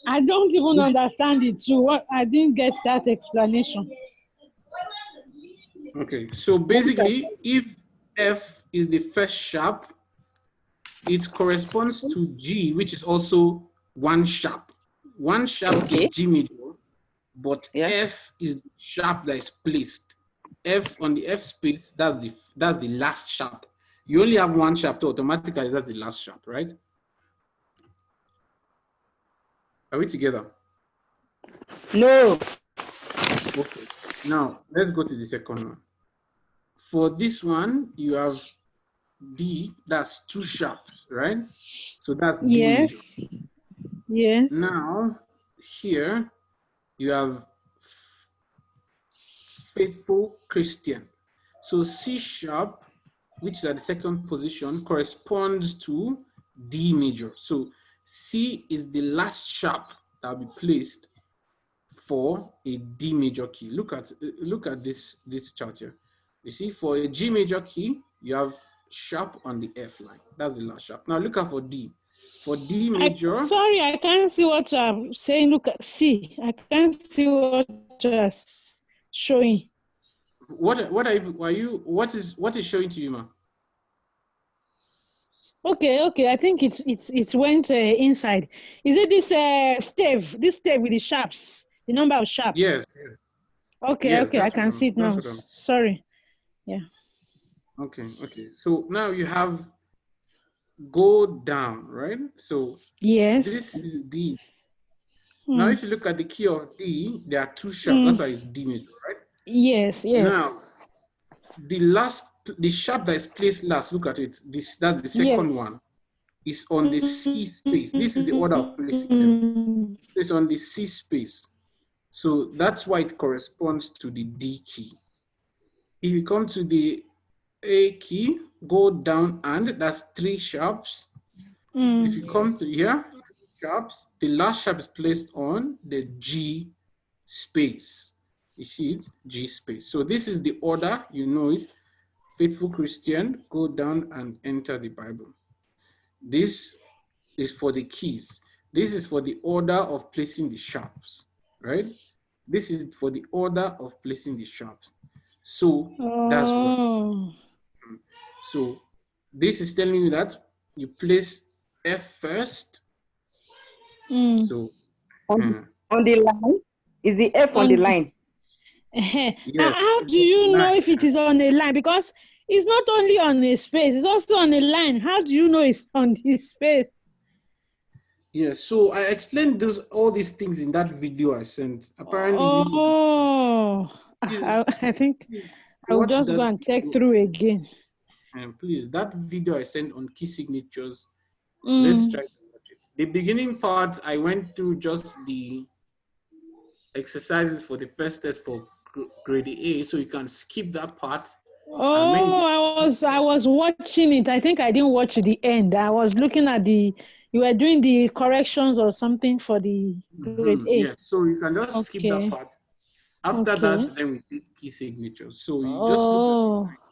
I don't even understand it too. What I didn't get that explanation. Okay, so basically, if F is the first sharp, it corresponds to G, which is also one sharp. One sharp is G major, but F is the sharp that is placed. F on the F space, that's the last sharp. You only have one sharp, so automatically that's the last sharp, right? Are we together? No. Okay. Now let's go to the second one. For this one, you have D, that's two sharps, right? So that's D major. Yes. Now, here you have faithful Christian. So C sharp, which is at the second position, corresponds to D major. So C is the last sharp that will be placed for a D major key. Look at this chart here. You see, for a G major key, you have sharp on the F line. That's the last sharp. Now look at for D. For D major. Sorry, I can't see what you're saying. Look at C. I can't see what you're showing. What is showing to you, ma? Okay. I think it went inside. Is it this stave? This stave with the sharps, the number of sharps? Yes. Okay, yes, I can see it now. Sorry. Yeah. Okay. So now you have go down, right? So yes, this is D. Now if you look at the key of D, there are two sharps. That's why it's D major, right? Yes. Now the sharp that is placed last, look at it. That's the second one. Is on the C space. This is the order of placing them. It's on the C space. So that's why it corresponds to the D key. If you come to the A key, go down and that's three sharps. If you come to here, sharps, the last sharp is placed on the G space. You see it? G space. So this is the order, you know it. Faithful Christian, go down and enter the Bible. This is for the keys. This is for the order of placing the sharps, right? This is for the order of placing the sharps. So that's what. So this is telling you that you place F first. So on the line, is the F on the line? Yes, how do you know if it is on a line? Because it's not only on a space, it's also on a line. How do you know it's on this space? Yes, so I explained all these things in that video I sent. Apparently, I think I will just go and check through again. And please, that video I sent on key signatures, let's try to watch it. The beginning part, I went through just the exercises for the first test for grade A, so you can skip that part. I was watching it. I think I didn't watch the end. I was looking at you were doing the corrections or something for the grade A. Yeah, so you can just skip that part. After that, then we did key signatures. So you just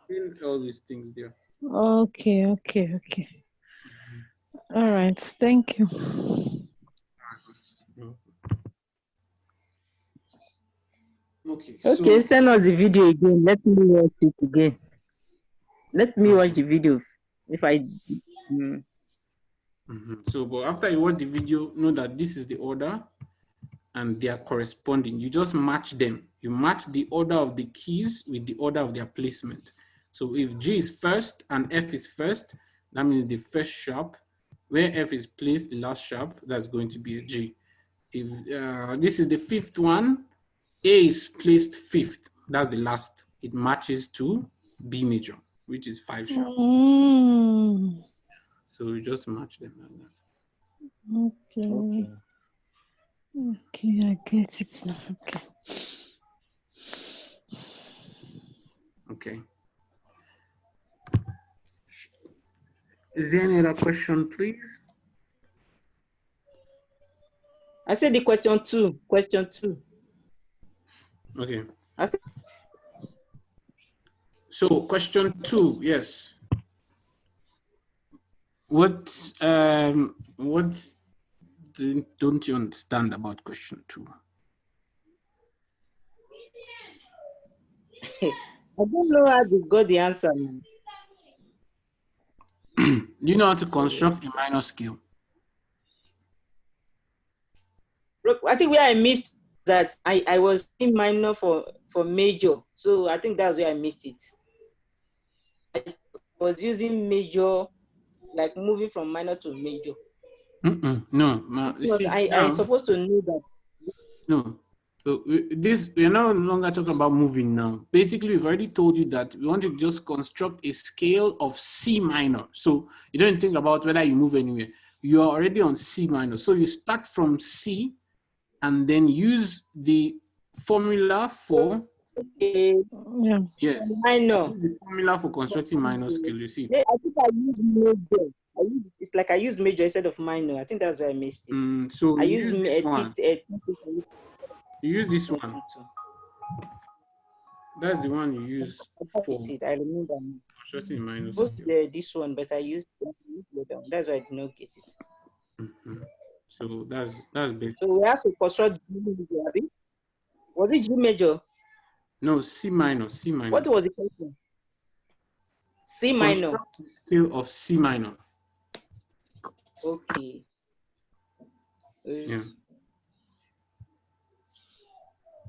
look at all these things there. Okay. All right, thank you. Okay, send us the video again. Let me watch it again. Let me watch the video. If I. So, but after you watch the video, know that this is the order and they are corresponding. You just match them. You match the order of the keys with the order of their placement. So if G is first and F is first, that means the first sharp. Where F is placed, the last sharp, that's going to be a G. If this is the fifth one, A is placed fifth. That's the last. It matches to B major, which is 5 sharp. So we just match them like that. Okay, I get it now. Okay. Is there any other question, please? I said the question 2. Question 2. Okay. I said, So question 2, yes. What don't you understand about question 2? I don't know how they got the answer. Do you know how to construct a minor scale? Look, I think where I missed that I was in minor for major. So I think that's where I missed it. I was using major, like moving from minor to major. No. You see, I supposed to know that. No. So we're no longer talking about moving now. Basically, we've already told you that we want to just construct a scale of C minor. So you don't think about whether you move anywhere. You are already on C minor. So you start from C and then use the formula for yes. Minor. Use the formula for constructing minor scale. You see. I think I used major. It's like I used major instead of minor. I think that's why I missed it. So I you used use this one. You use this one. That's the one you use for I remember. constructing minor scale. This one, but I used that's why I did not get it. So that's big. So we have to construct G major. Was it G major? No, C minor. C minor. What was the question? C minor. Construct the scale of C minor. Okay. Yeah.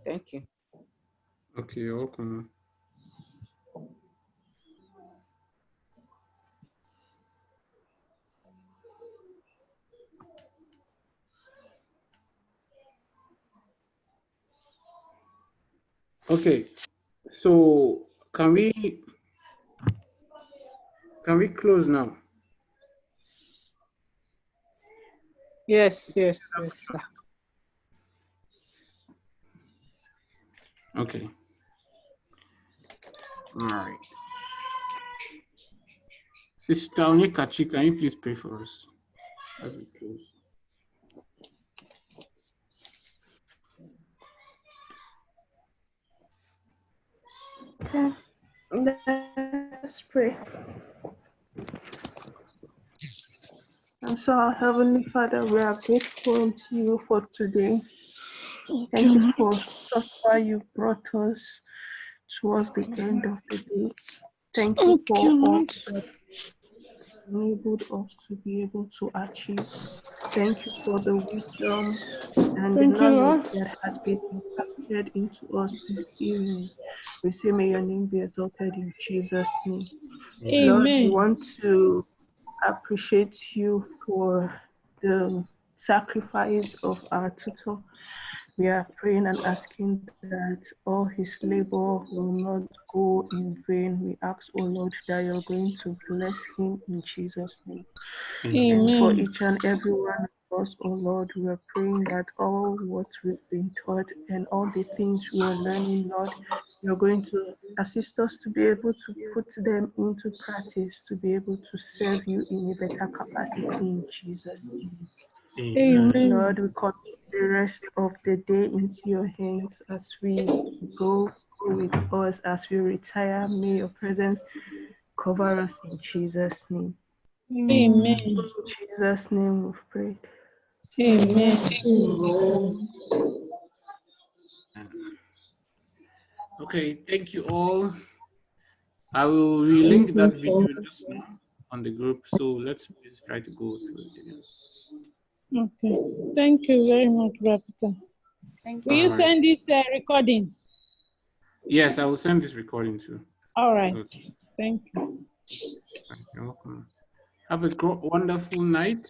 Thank you. Okay, you're welcome. Okay, so can we close now? Yes. Okay. All right. Sister Onyekachi, can you please pray for us as we close? Okay, let's pray. And so, our Heavenly Father, we are grateful unto you for today. Thank you for so far you brought us towards the end of the day. Thank you for all that enabled us to be able to achieve. Thank you for the wisdom and the knowledge that has been imparted into us this evening. We say, may your name be exalted in Jesus' name. Amen. Lord, we want to appreciate you for the sacrifice of our tutor. We are praying and asking that all his labor will not go in vain. We ask, oh Lord, that you're going to bless him in Jesus' name. Amen. And for each and every one of us, oh Lord, we are praying that all what we've been taught and all the things we are learning, Lord, you're going to assist us to be able to put them into practice, to be able to serve you in a better capacity in Jesus' name. Amen. Lord, we commit the rest of the day into your hands as we go with us, as we retire. May your presence cover us in Jesus' name. Amen. In Jesus' name we've prayed. Amen. Okay, thank you all. I will relink that video just now on the group. So let's please try to go through it again. Okay. Thank you very much, Rapita. Thank you. Will you send this recording? Yes, I will send this recording too. All right. Okay. Thank you. You're welcome. Have a wonderful night.